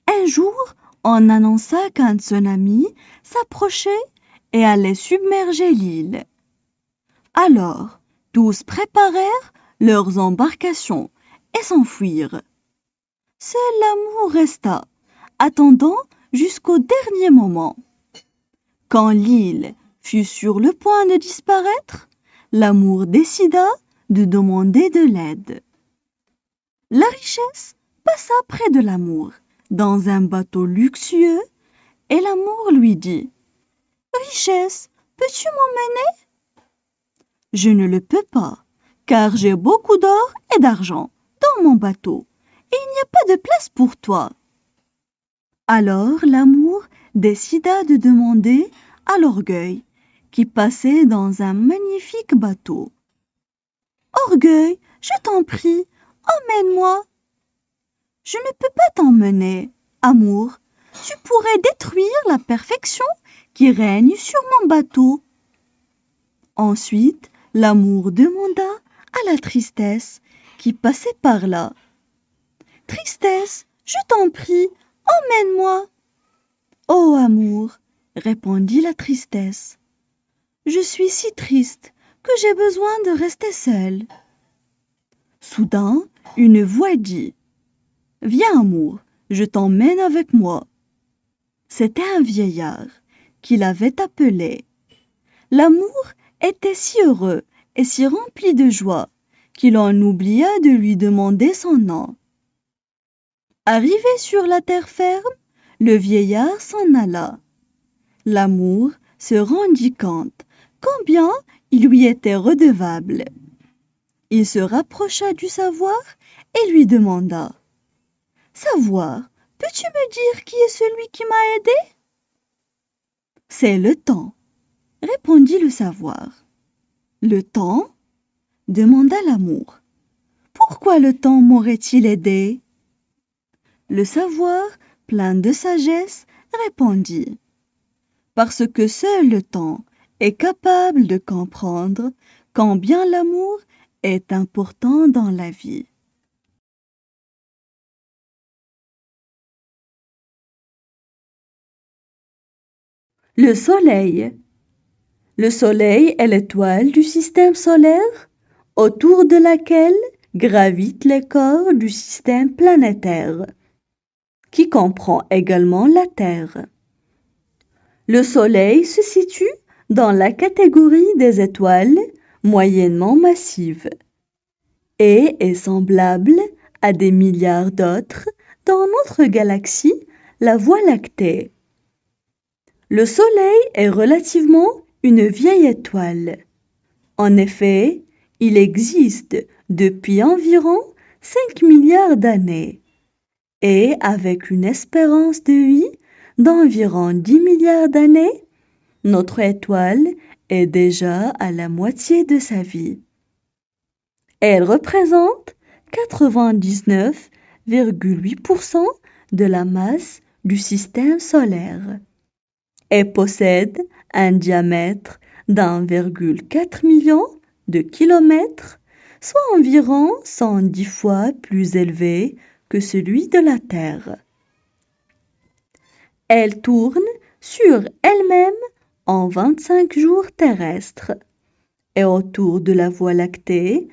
A: Un jour, on annonça qu'un tsunami s'approchait et allait submerger l'île. Alors, tous préparèrent leurs embarcations et s'enfuirent. Seul l'amour resta, attendant jusqu'au dernier moment. Quand l'île fut sur le point de disparaître, l'amour décida de demander de l'aide. La richesse passa près de l'amour, dans un bateau luxueux, et l'amour lui dit « Richesse, peux-tu m'emmener ?»« Je ne le peux pas, car j'ai beaucoup d'or et d'argent dans mon bateau, et il n'y a pas de place pour toi. » Alors l'amour décida de demander à l'orgueil, qui passait dans un magnifique bateau. « Orgueil, je t'en prie, emmène-moi. »« Je ne peux pas t'emmener, amour. Tu pourrais détruire la perfection qui règne sur mon bateau. » Ensuite, l'amour demanda à la tristesse qui passait par là. « Tristesse, je t'en prie, emmène-moi. »« Oh amour, répondit la tristesse, je suis si triste que j'ai besoin de rester seule. » Soudain, une voix dit « Viens amour, je t'emmène avec moi. » C'était un vieillard qui l'avait appelé. L'amour était si heureux et si rempli de joie qu'il en oublia de lui demander son nom. Arrivé sur la terre ferme, le vieillard s'en alla. L'amour se rendit compte combien il lui était redevable. Il se rapprocha du savoir et lui demanda « Savoir, peux-tu me dire qui est celui qui m'a aidé ?»« C'est le temps, » répondit le savoir. « Le temps ?» demanda l'amour. « Pourquoi le temps m'aurait-il aidé ?» Le savoir, plein de sagesse, répondit « Parce que seul le temps est capable de comprendre combien l'amour est important dans la vie. » Le soleil. Le soleil est l'étoile du système solaire autour de laquelle gravitent les corps du système planétaire, qui comprend également la Terre. Le soleil se situe dans la catégorie des étoiles moyennement massives et est semblable à des milliards d'autres dans notre galaxie, la Voie lactée. Le Soleil est relativement une vieille étoile. En effet, il existe depuis environ 5 milliards d'années et avec une espérance de vie d'environ 10 milliards d'années, notre étoile est déjà à la moitié de sa vie. Elle représente 99,8% de la masse du système solaire et possède un diamètre d'1,4 million de kilomètres, soit environ 110 fois plus élevé que celui de la Terre. Elle tourne sur elle-même en 25 jours terrestres et autour de la Voie lactée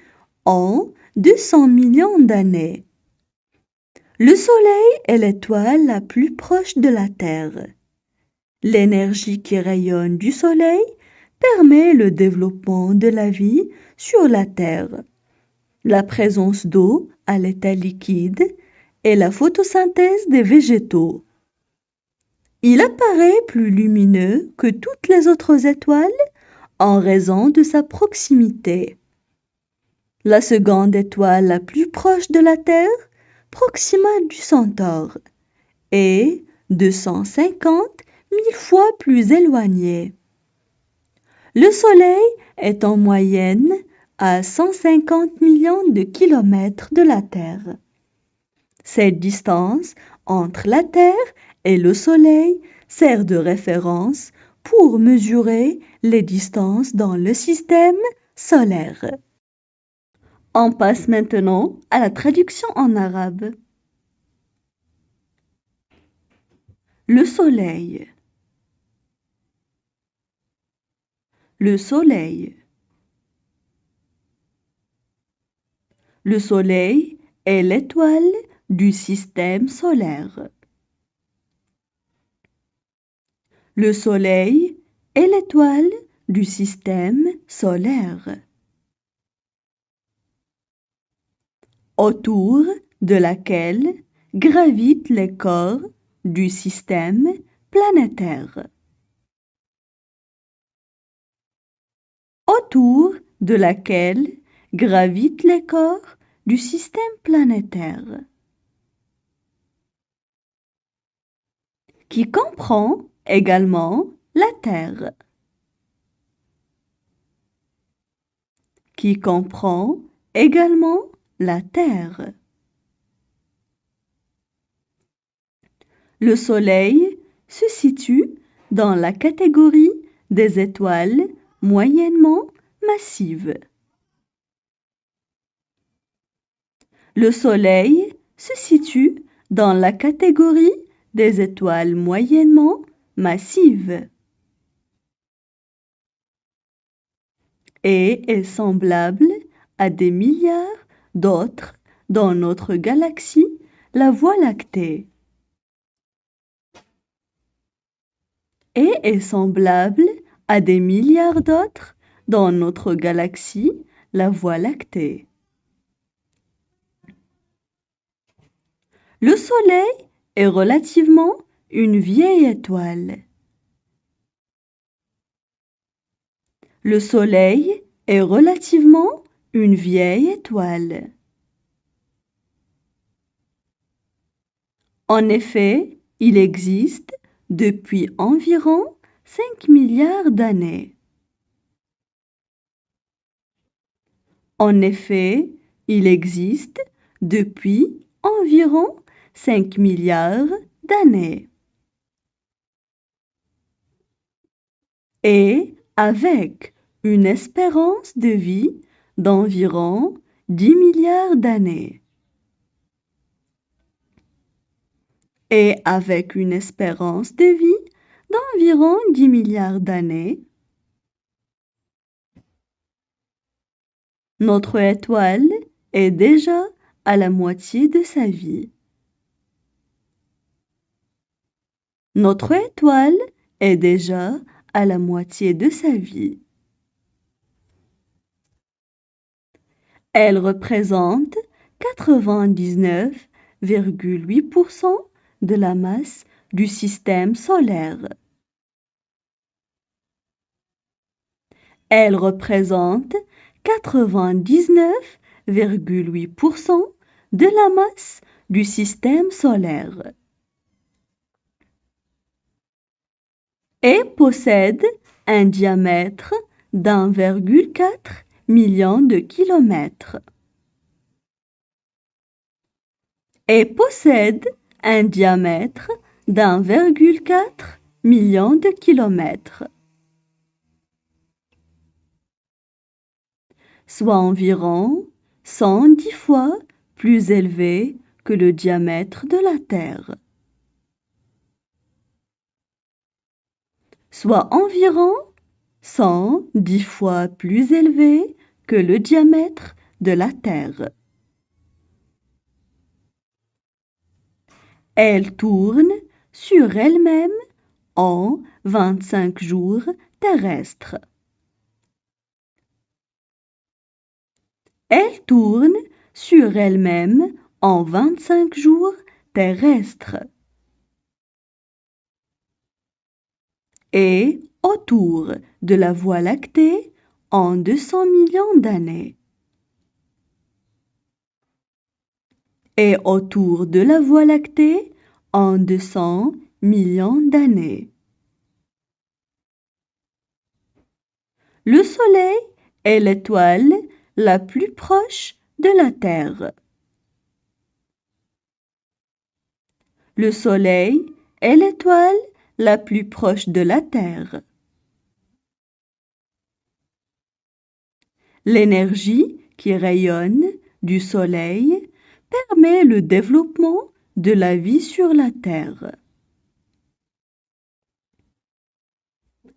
A: en 200 millions d'années. Le Soleil est l'étoile la plus proche de la Terre. L'énergie qui rayonne du Soleil permet le développement de la vie sur la Terre, la présence d'eau à l'état liquide et la photosynthèse des végétaux. Il apparaît plus lumineux que toutes les autres étoiles en raison de sa proximité. La seconde étoile la plus proche de la Terre, Proxima du Centaure, est 250 000 fois plus éloignée. Le Soleil est en moyenne à 150 millions de kilomètres de la Terre. Cette distance entre la Terre et le Soleil sert de référence pour mesurer les distances dans le système solaire. On passe maintenant à la traduction en arabe. Le Soleil. Le Soleil. Le Soleil est l'étoile du système solaire. Le Soleil est l'étoile du système solaire. Autour de laquelle gravitent les corps du système planétaire. Autour de laquelle gravitent les corps du système planétaire. Qui comprend également la Terre. Qui comprend également la Terre. Le Soleil se situe dans la catégorie des étoiles moyennement massives. Le Soleil se situe dans la catégorie des étoiles moyennement massives et est semblable à des milliards d'autres dans notre galaxie, la Voie lactée. Et est semblable à des milliards d'autres dans notre galaxie, la Voie lactée. Le Soleil est relativement une vieille étoile. Le Soleil est relativement une vieille étoile. En effet, il existe depuis environ 5 milliards d'années. En effet, il existe depuis environ 5 milliards d'années. Et avec une espérance de vie d'environ 10 milliards d'années. Et avec une espérance de vie d'environ 10 milliards d'années, notre étoile est déjà à la moitié de sa vie. Notre étoile est déjà à la moitié de sa vie. Elle représente 99,8% de la masse du système solaire. Elle représente 99,8% de la masse du système solaire. Et possède un diamètre d'1,4 million de kilomètres. Et possède un diamètre d'1,4 million de kilomètres. Soit environ 110 fois plus élevé que le diamètre de la Terre. soit environ 110 fois plus élevé que le diamètre de la Terre. Elle tourne sur elle-même en 25 jours terrestres. Elle tourne sur elle-même en 25 jours terrestres. Et autour de la Voie lactée en 200 millions d'années. Et autour de la Voie lactée en 200 millions d'années. Le Soleil est l'étoile la plus proche de la Terre. Le Soleil est l'étoile la plus proche de la Terre. L'énergie qui rayonne du Soleil permet le développement de la vie sur la Terre.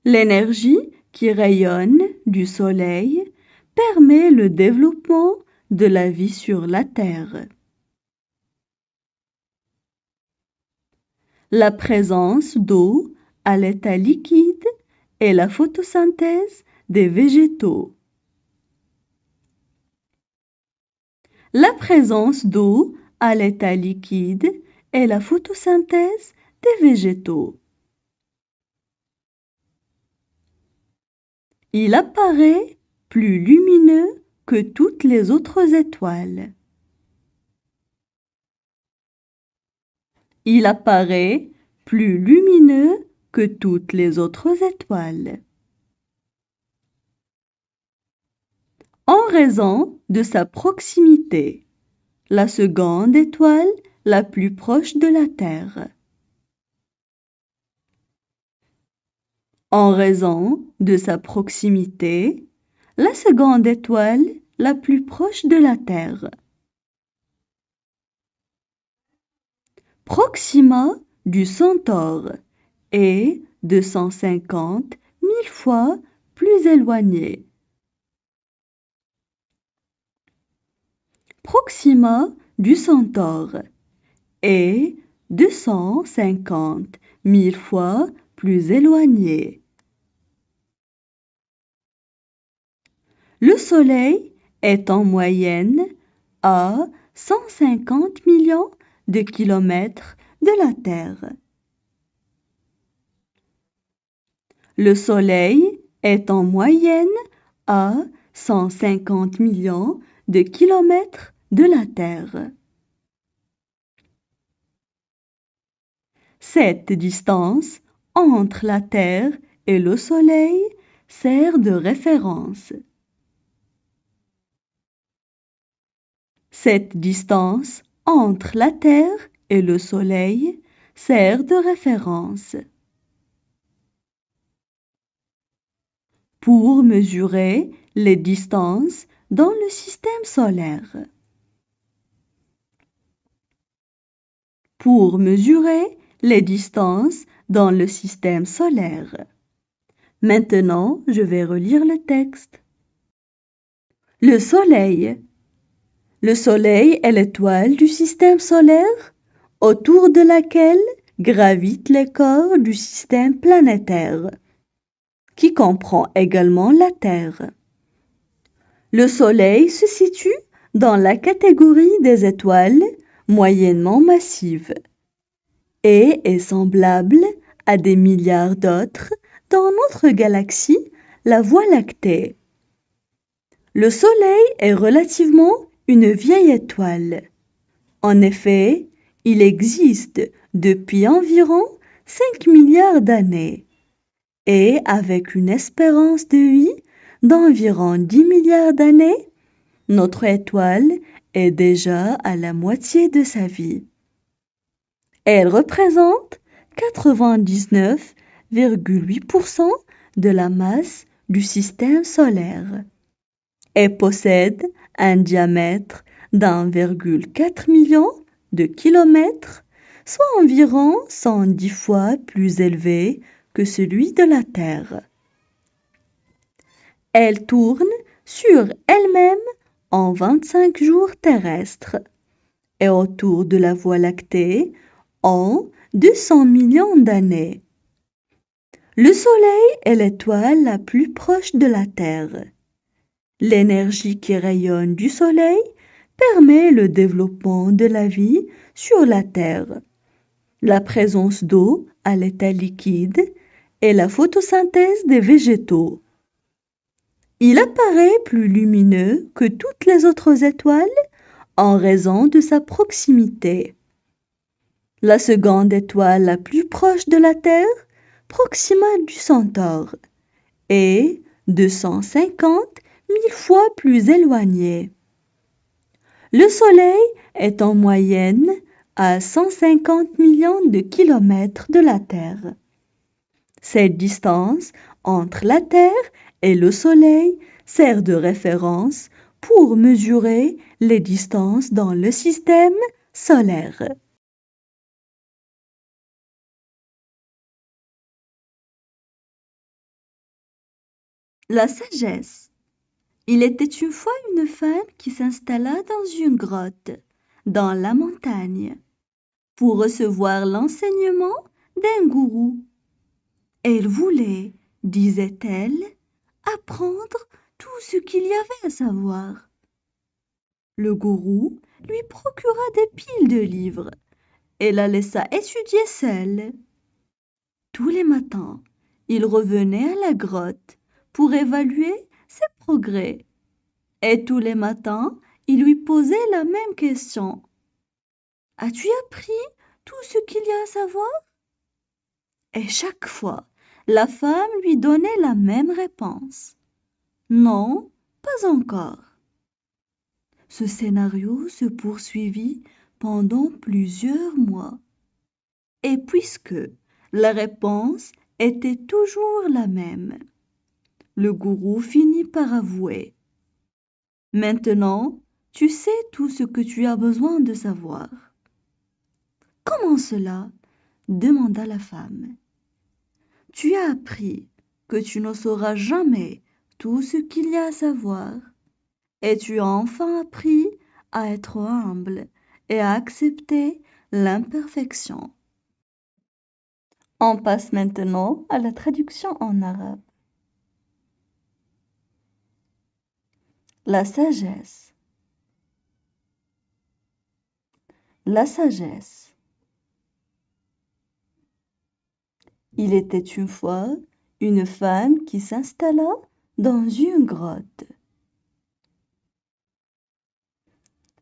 A: L'énergie qui rayonne du Soleil permet le développement de la vie sur la Terre. La présence d'eau à l'état liquide et la photosynthèse des végétaux. La présence d'eau à l'état liquide et la photosynthèse des végétaux. Il apparaît plus lumineux que toutes les autres étoiles. Il apparaît plus lumineux que toutes les autres étoiles. En raison de sa proximité, la seconde étoile la plus proche de la Terre. En raison de sa proximité, la seconde étoile la plus proche de la Terre. Proxima du Centaure est 250 000 fois plus éloigné. Proxima du Centaure est 250 000 fois plus éloigné. Le Soleil est en moyenne à 150 millions de kilomètres de la Terre. Le Soleil est en moyenne à 150 millions de kilomètres de la Terre. Cette distance entre la Terre et le Soleil sert de référence. Cette distance entre la Terre et le Soleil sert de référence. Pour mesurer les distances dans le système solaire. Pour mesurer les distances dans le système solaire. Maintenant, je vais relire le texte. Le Soleil. Le Soleil est l'étoile du système solaire autour de laquelle gravitent les corps du système planétaire, qui comprend également la Terre. Le Soleil se situe dans la catégorie des étoiles moyennement massives et est semblable à des milliards d'autres dans notre galaxie, la Voie lactée. Le Soleil est relativement une vieille étoile. En effet, il existe depuis environ 5 milliards d'années et avec une espérance de vie d'environ 10 milliards d'années, notre étoile est déjà à la moitié de sa vie. Elle représente 99,8% de la masse du système solaire et possède un diamètre d'1,4 million de kilomètres, soit environ 110 fois plus élevé que celui de la Terre. Elle tourne sur elle-même en 25 jours terrestres et autour de la Voie lactée en 200 millions d'années. Le Soleil est l'étoile la plus proche de la Terre. L'énergie qui rayonne du Soleil permet le développement de la vie sur la Terre, la présence d'eau à l'état liquide et la photosynthèse des végétaux. Il apparaît plus lumineux que toutes les autres étoiles en raison de sa proximité. La seconde étoile la plus proche de la Terre, Proxima du Centaure, est 250 000 fois plus éloignée. Le Soleil est en moyenne à 150 millions de kilomètres de la Terre. Cette distance entre la Terre et le Soleil sert de référence pour mesurer les distances dans le système solaire. La sagesse. Il était une fois une femme qui s'installa dans une grotte, dans la montagne, pour recevoir l'enseignement d'un gourou. Elle voulait, disait-elle, apprendre tout ce qu'il y avait à savoir. Le gourou lui procura des piles de livres et la laissa étudier seule. Tous les matins, il revenait à la grotte pour évaluer ses progrès. Et tous les matins, il lui posait la même question. « As-tu appris tout ce qu'il y a à savoir ?» Et chaque fois, la femme lui donnait la même réponse. « Non, pas encore. » Ce scénario se poursuivit pendant plusieurs mois. Et puisque la réponse était toujours la même, le gourou finit par avouer. Maintenant, tu sais tout ce que tu as besoin de savoir. Comment cela? Demanda la femme. Tu as appris que tu ne sauras jamais tout ce qu'il y a à savoir, et tu as enfin appris à être humble et à accepter l'imperfection. On passe maintenant à la traduction en arabe. La sagesse. La sagesse. Il était une fois une femme qui s'installa dans une grotte.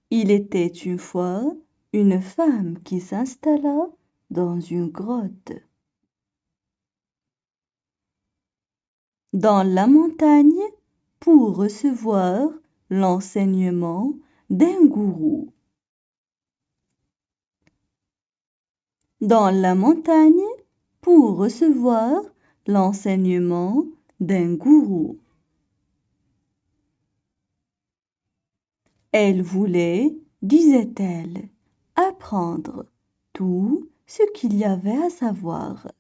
A: Il était une fois une femme qui s'installa dans une grotte. Dans la montagne pour recevoir l'enseignement d'un gourou. Dans la montagne pour recevoir l'enseignement d'un gourou. Elle voulait, disait-elle, apprendre tout ce qu'il y avait à savoir.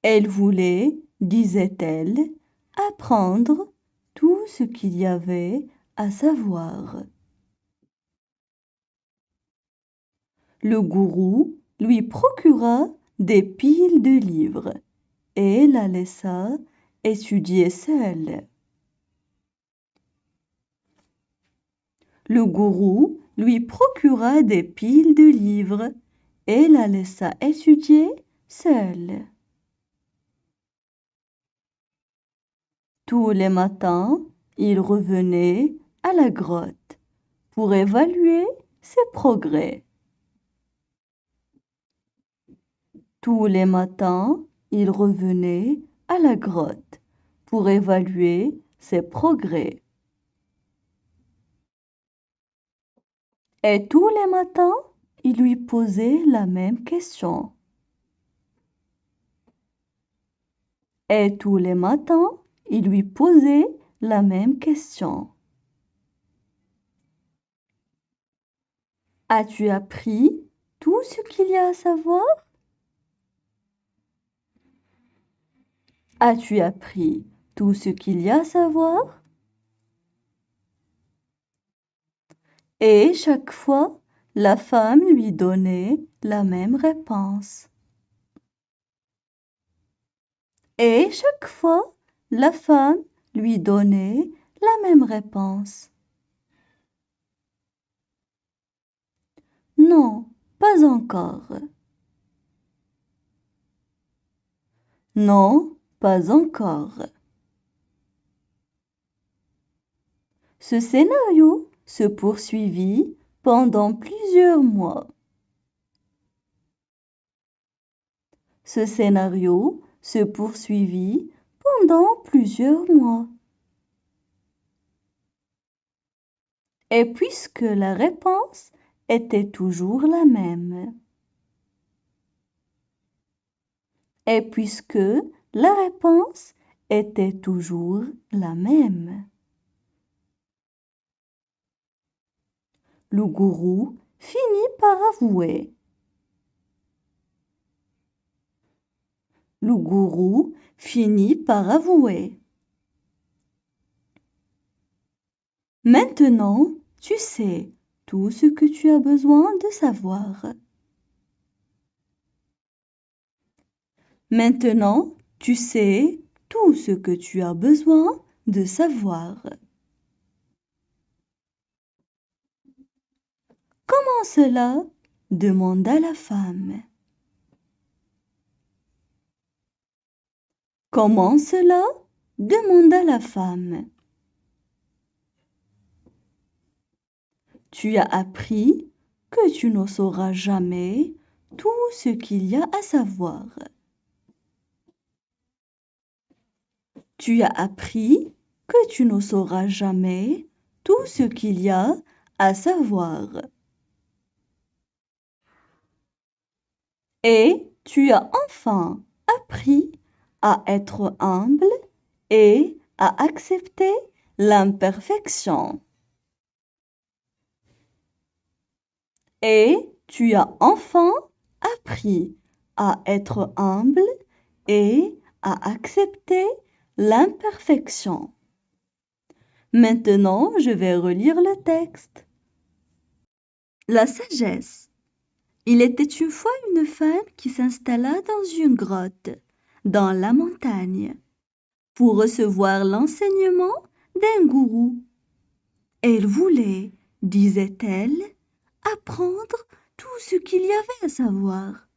A: Elle voulait, disait-elle, apprendre tout ce qu'il y avait à savoir. Le gourou lui procura des piles de livres et la laissa étudier seule. Le gourou lui procura des piles de livres et la laissa étudier seule. Tous les matins, il revenait à la grotte pour évaluer ses progrès. Tous les matins, il revenait à la grotte pour évaluer ses progrès. Et tous les matins, il lui posait la même question. Et tous les matins, il lui posait la même question. As-tu appris tout ce qu'il y a à savoir? As-tu appris tout ce qu'il y a à savoir? Et chaque fois, la femme lui donnait la même réponse. Et chaque fois, la femme lui donnait la même réponse. Non, pas encore. Non, pas encore. Ce scénario se poursuivit pendant plusieurs mois. Ce scénario se poursuivit pendant plusieurs mois. Et puisque la réponse était toujours la même. Et puisque la réponse était toujours la même. Le gourou finit par avouer. Le gourou finit par avouer. Maintenant, tu sais tout ce que tu as besoin de savoir. Maintenant, tu sais tout ce que tu as besoin de savoir. Comment cela? Demanda la femme. Comment cela? Demanda la femme. Tu as appris que tu ne sauras jamais tout ce qu'il y a à savoir. Tu as appris que tu ne sauras jamais tout ce qu'il y a à savoir. Et tu as enfin appris à être humble et à accepter l'imperfection. Et tu as enfin appris à être humble et à accepter l'imperfection. Maintenant, je vais relire le texte. La sagesse. Il était une fois une femme qui s'installa dans une grotte, dans la montagne, pour recevoir l'enseignement d'un gourou. Elle voulait, disait-elle, apprendre tout ce qu'il y avait à savoir.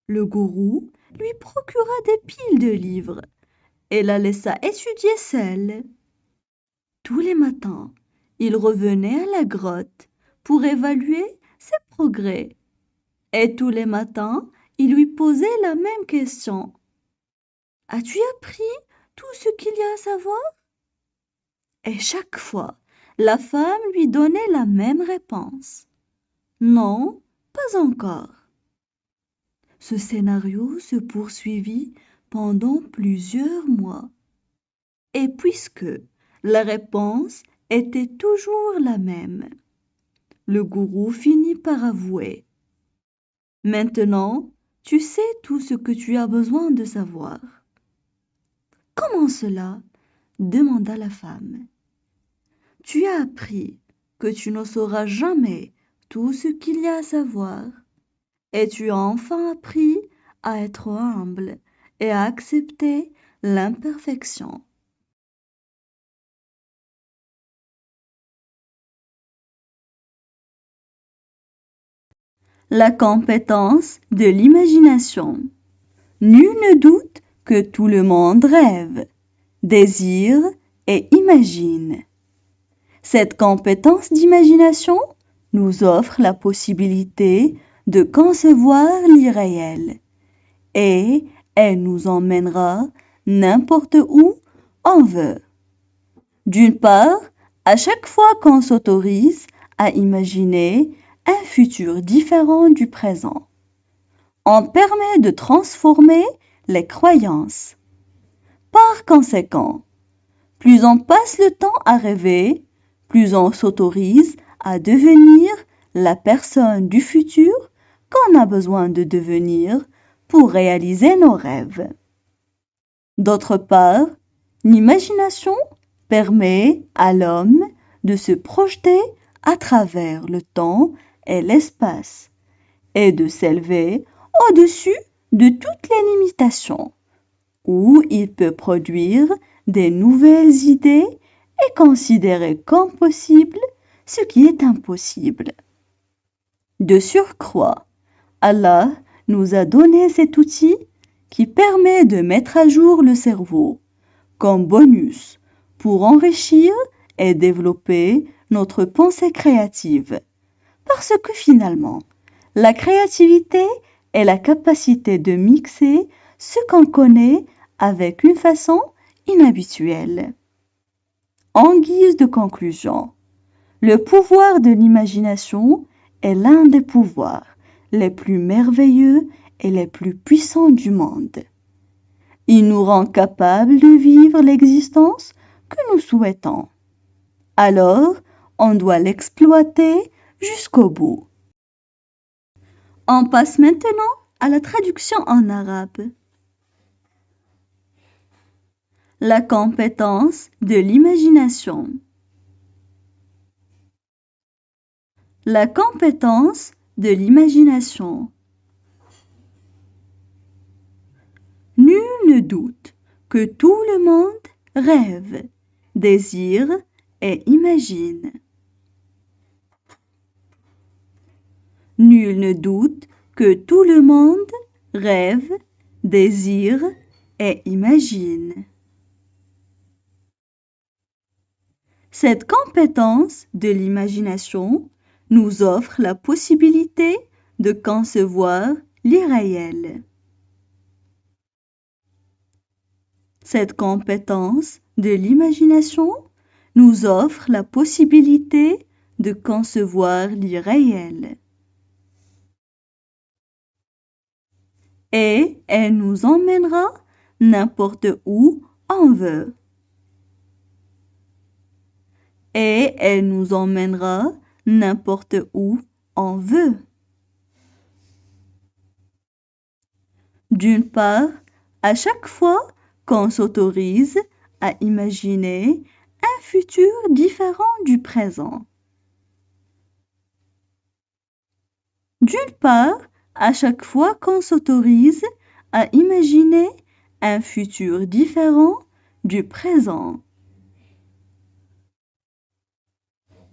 A: Le gourou lui procura des piles de livres et la laissa étudier seule. Tous les matins, il revenait à la grotte pour évaluer ses progrès. Et tous les matins, il lui posait la même question. « As-tu appris tout ce qu'il y a à savoir ?» Et chaque fois, la femme lui donnait la même réponse. « Non, pas encore. » Ce scénario se poursuivit pendant plusieurs mois. Et puisque la réponse était toujours la même, le gourou finit par avouer. Maintenant, tu sais tout ce que tu as besoin de savoir. Comment cela? Demanda la femme. Tu as appris que tu ne sauras jamais tout ce qu'il y a à savoir. Et tu as enfin appris à être humble et à accepter l'imperfection. La compétence de l'imagination. Nul ne doute que tout le monde rêve, désire et imagine. Cette compétence d'imagination nous offre la possibilité de concevoir l'irréel et elle nous emmènera n'importe où on veut. D'une part, à chaque fois qu'on s'autorise à imaginer un futur différent du présent, on permet de transformer les croyances. Par conséquent, plus on passe le temps à rêver, plus on s'autorise à devenir la personne du futur qu'on a besoin de devenir pour réaliser nos rêves. D'autre part, l'imagination permet à l'homme de se projeter à travers le temps et l'espace et de s'élever au-dessus de toutes les limitations, où il peut produire des nouvelles idées et considérer comme possible ce qui est impossible. De surcroît, Allah nous a donné cet outil qui permet de mettre à jour le cerveau comme bonus pour enrichir et développer notre pensée créative. Parce que finalement, la créativité est la capacité de mixer ce qu'on connaît avec une façon inhabituelle. En guise de conclusion, le pouvoir de l'imagination est l'un des pouvoirs les plus merveilleux et les plus puissants du monde. Il nous rend capables de vivre l'existence que nous souhaitons. Alors, on doit l'exploiter jusqu'au bout. On passe maintenant à la traduction en arabe. La compétence de l'imagination. La compétence de l'imagination. Nul ne doute que tout le monde rêve, désire et imagine. Nul ne doute que tout le monde rêve, désire et imagine. Cette compétence de l'imagination nous offre la possibilité de concevoir l'irréel. Cette compétence de l'imagination nous offre la possibilité de concevoir l'irréel. Et elle nous emmènera n'importe où on veut. Et elle nous emmènera n'importe où on veut. D'une part, à chaque fois qu'on s'autorise à imaginer un futur différent du présent. D'une part, à chaque fois qu'on s'autorise à imaginer un futur différent du présent.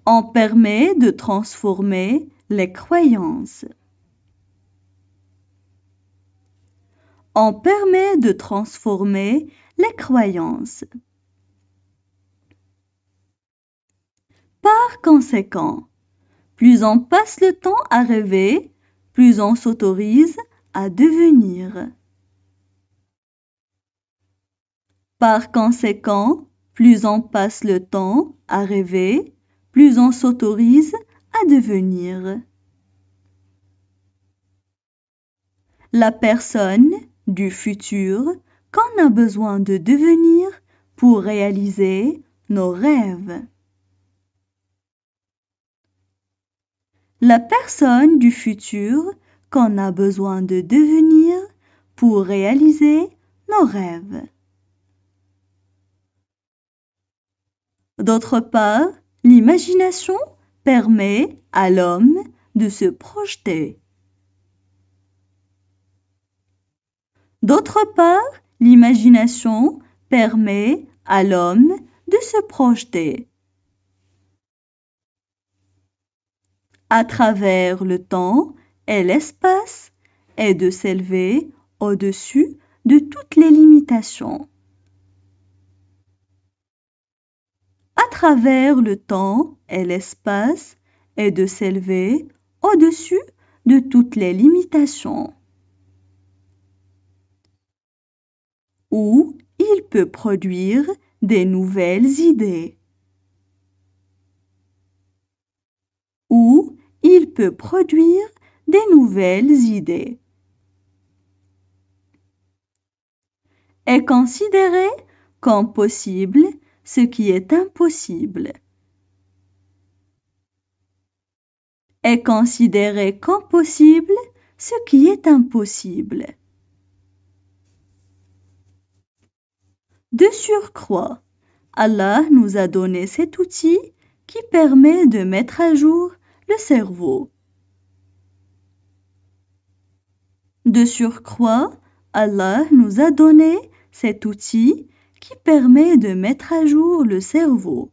A: On permet de transformer les croyances. On permet de transformer les croyances. Par conséquent, plus on passe le temps à rêver, plus on s'autorise à devenir. Par conséquent, plus on passe le temps à rêver, plus on s'autorise à devenir. La personne du futur qu'on a besoin de devenir pour réaliser nos rêves. La personne du futur qu'on a besoin de devenir pour réaliser nos rêves. D'autre part, l'imagination permet à l'homme de se projeter. D'autre part, l'imagination permet à l'homme de se projeter. À travers le temps et l'espace et de s'élever au-dessus de toutes les limitations. À travers le temps et l'espace et de s'élever au-dessus de toutes les limitations. Où il peut produire des nouvelles idées. Où il peut produire des nouvelles idées. Et considérer comme possible ce qui est impossible. et considérer comme possible ce qui est impossible. De surcroît, Allah nous a donné cet outil qui permet de mettre à jour le cerveau. De surcroît, Allah nous a donné cet outil qui permet de mettre à jour le cerveau.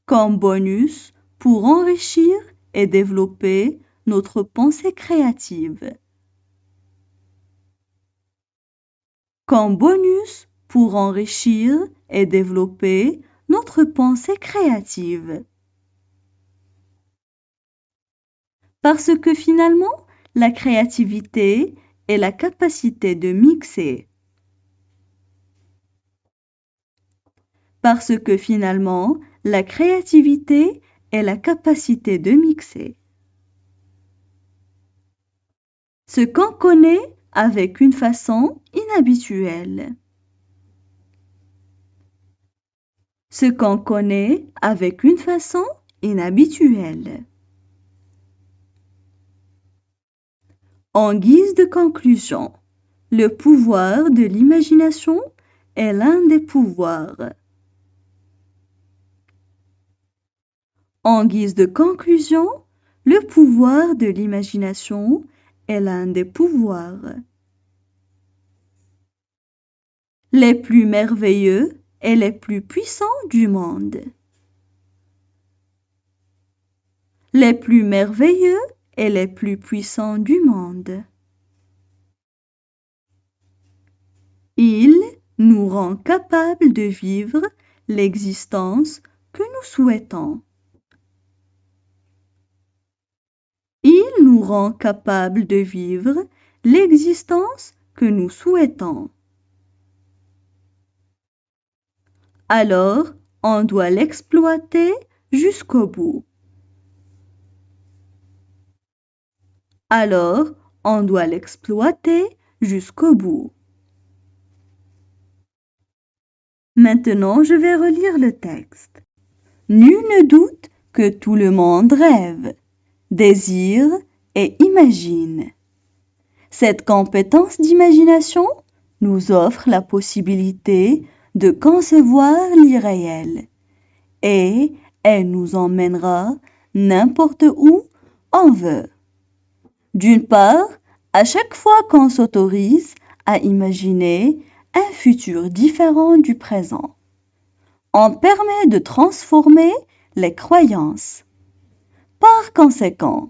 A: Comme bonus pour enrichir et développer notre pensée créative. Comme bonus pour enrichir et développer notre pensée créative. Parce que finalement, la créativité est la capacité de mixer. Parce que finalement, la créativité est la capacité de mixer. Ce qu'on connaît avec une façon inhabituelle. Ce qu'on connaît avec une façon inhabituelle. En guise de conclusion, le pouvoir de l'imagination est l'un des pouvoirs. En guise de conclusion, le pouvoir de l'imagination est l'un des pouvoirs. Les plus merveilleux et les plus puissants du monde. Les plus merveilleux et les plus puissants du monde. Il nous rend capables de vivre l'existence que nous souhaitons. Il nous rend capables de vivre l'existence que nous souhaitons. Alors, on doit l'exploiter jusqu'au bout. Alors, on doit l'exploiter jusqu'au bout. Maintenant, je vais relire le texte. Nul ne doute que tout le monde rêve, désire et imagine. Cette compétence d'imagination nous offre la possibilité de concevoir l'irréel et elle nous emmènera n'importe où on veut. D'une part, à chaque fois qu'on s'autorise à imaginer un futur différent du présent, on permet de transformer les croyances. Par conséquent,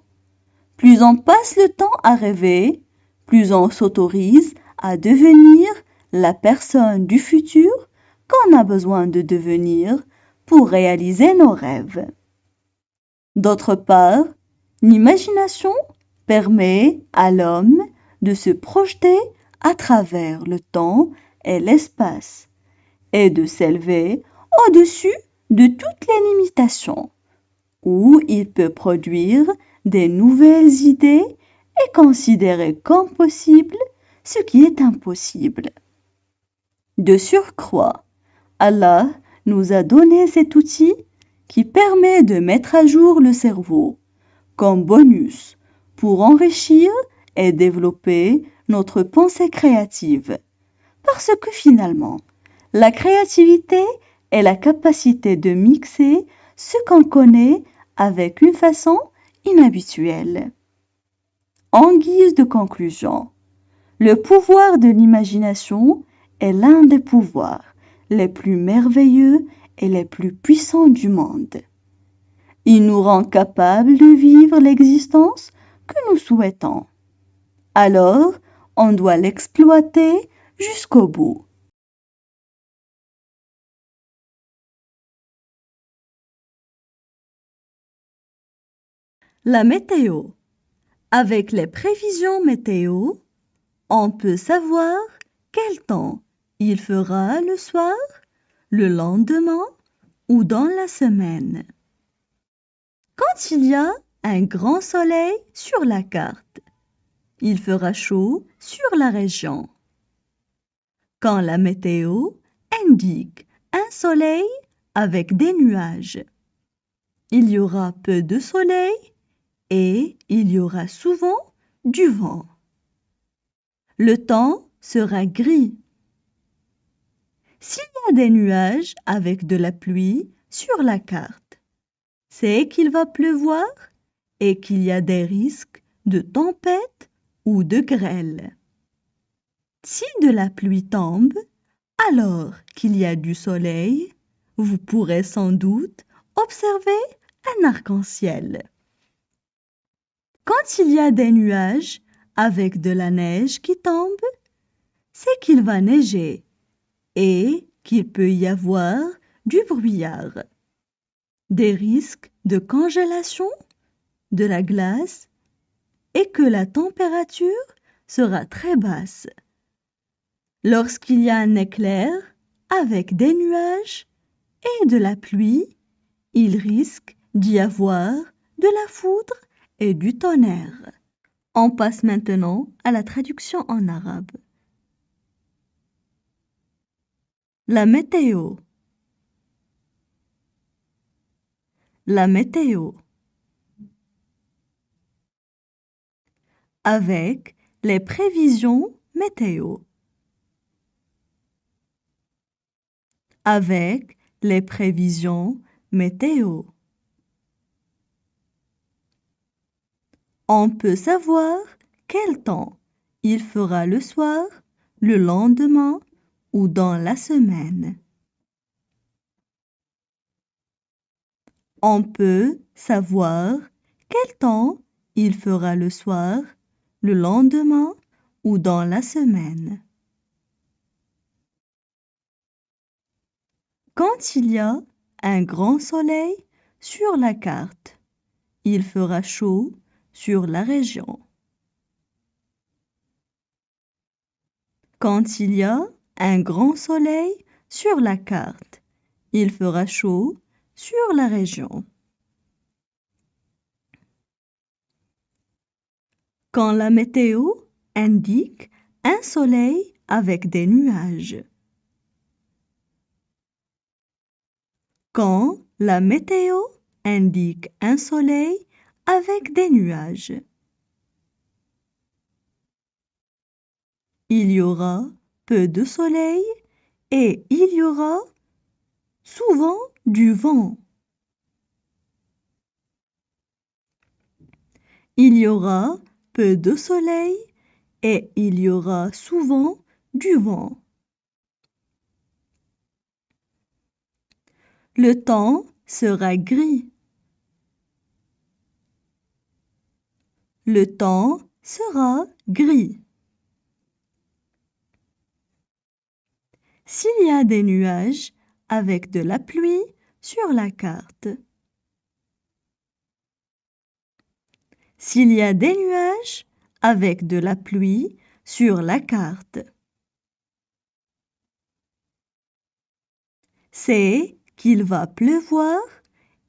A: plus on passe le temps à rêver, plus on s'autorise à devenir la personne du futur qu'on a besoin de devenir pour réaliser nos rêves. D'autre part, l'imagination permet à l'homme de se projeter à travers le temps et l'espace et de s'élever au-dessus de toutes les limitations, où il peut produire des nouvelles idées et considérer comme possible ce qui est impossible. De surcroît, Allah nous a donné cet outil qui permet de mettre à jour le cerveau comme bonus pour enrichir et développer notre pensée créative. Parce que finalement, la créativité est la capacité de mixer ce qu'on connaît avec une façon inhabituelle. En guise de conclusion, le pouvoir de l'imagination est l'un des pouvoirs les plus merveilleux et les plus puissants du monde. Il nous rend capables de vivre l'existence que nous souhaitons. Alors, on doit l'exploiter jusqu'au bout. La météo. Avec les prévisions météo, on peut savoir quel temps il fera le soir, le lendemain ou dans la semaine. Quand il y a un grand soleil sur la carte, il fera chaud sur la région. Quand la météo indique un soleil avec des nuages, il y aura peu de soleil et il y aura souvent du vent. Le temps sera gris. S'il y a des nuages avec de la pluie sur la carte, c'est qu'il va pleuvoir et qu'il y a des risques de tempête ou de grêle. Si de la pluie tombe, alors qu'il y a du soleil, vous pourrez sans doute observer un arc-en-ciel. Quand il y a des nuages avec de la neige qui tombe, c'est qu'il va neiger et qu'il peut y avoir du brouillard, des risques de congélation, de la glace et que la température sera très basse. Lorsqu'il y a un éclair avec des nuages et de la pluie, il risque d'y avoir de la foudre et du tonnerre. On passe maintenant à la traduction en arabe. La météo. La météo. Avec les prévisions météo. Avec les prévisions météo. On peut savoir quel temps il fera le soir, le lendemain ou dans la semaine. On peut savoir quel temps il fera le soir, le lendemain ou dans la semaine. Quand il y a un grand soleil sur la carte, il fera chaud sur la région. Quand il y a un grand soleil sur la carte, il fera chaud sur la région. Quand la météo indique un soleil avec des nuages. Quand la météo indique un soleil avec des nuages. Il y aura peu de soleil et il y aura souvent du vent. Il y aura peu de soleil et il y aura souvent du vent. Le temps sera gris. Le temps sera gris. S'il y a des nuages avec de la pluie sur la carte. S'il y a des nuages avec de la pluie sur la carte. C'est qu'il va pleuvoir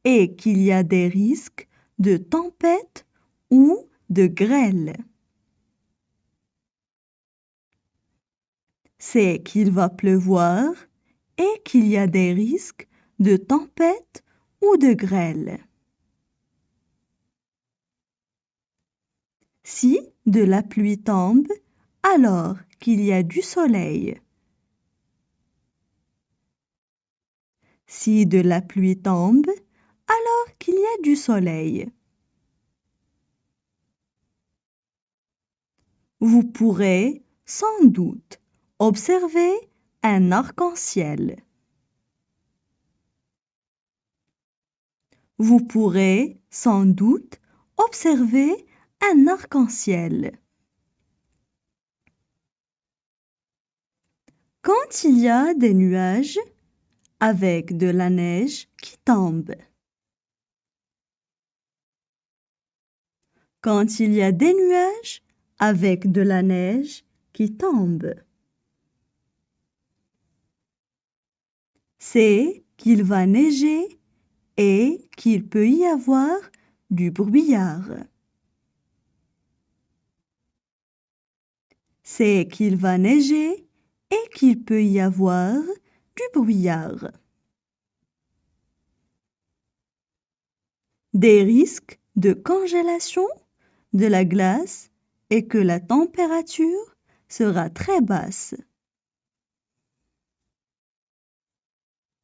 A: et qu'il y a des risques de tempête ou de grêle. C'est qu'il va pleuvoir et qu'il y a des risques de tempête ou de grêle. Si de la pluie tombe, alors qu'il y a du soleil. Si de la pluie tombe, alors qu'il y a du soleil. Vous pourrez sans doute observer un arc-en-ciel. Vous pourrez sans doute observer un arc-en-ciel. Quand il y a des nuages avec de la neige qui tombe. Quand il y a des nuages avec de la neige qui tombe. C'est qu'il va neiger et qu'il peut y avoir du brouillard. C'est qu'il va neiger et qu'il peut y avoir du brouillard. des risques de congélation de la glace et que la température sera très basse.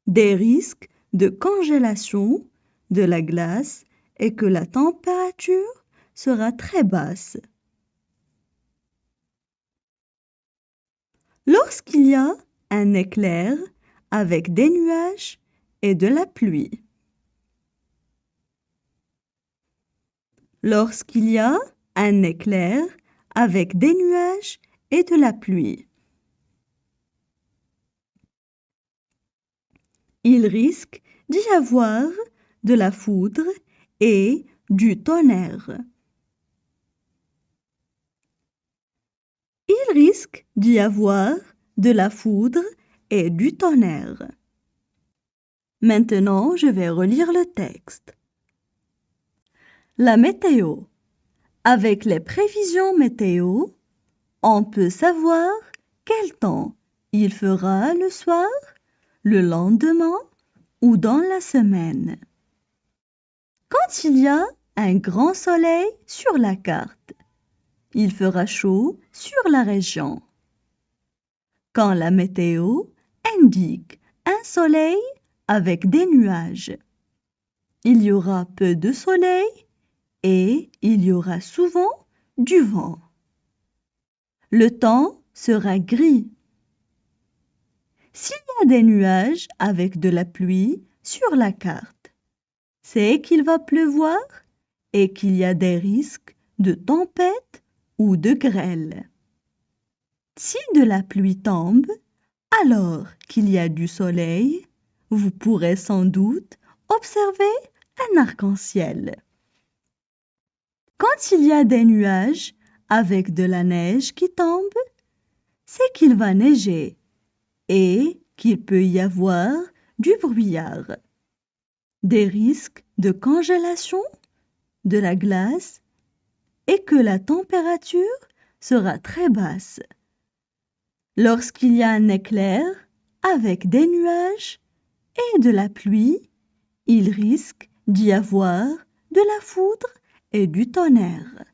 A: Des risques de congélation de la glace et que la température sera très basse. Lorsqu'il y a un éclair avec des nuages et de la pluie. Lorsqu'il y a un éclair avec des nuages et de la pluie. Il risque d'y avoir de la foudre et du tonnerre. Il risque d'y avoir de la foudre et du tonnerre. Maintenant, je vais relire le texte. La météo. Avec les prévisions météo, on peut savoir quel temps il fera le soir, le lendemain ou dans la semaine. Quand il y a un grand soleil sur la carte, il fera chaud sur la région. Quand la météo indique un soleil avec des nuages, il y aura peu de soleil et il y aura souvent du vent. Le temps sera gris. S'il y a des nuages avec de la pluie sur la carte, c'est qu'il va pleuvoir et qu'il y a des risques de tempête ou de grêle. Si de la pluie tombe, alors qu'il y a du soleil, vous pourrez sans doute observer un arc-en-ciel. Quand il y a des nuages avec de la neige qui tombe, c'est qu'il va neiger et qu'il peut y avoir du brouillard. Des risques de congélation de la glace et que la température sera très basse. Lorsqu'il y a un éclair avec des nuages et de la pluie, il risque d'y avoir de la foudre et du tonnerre.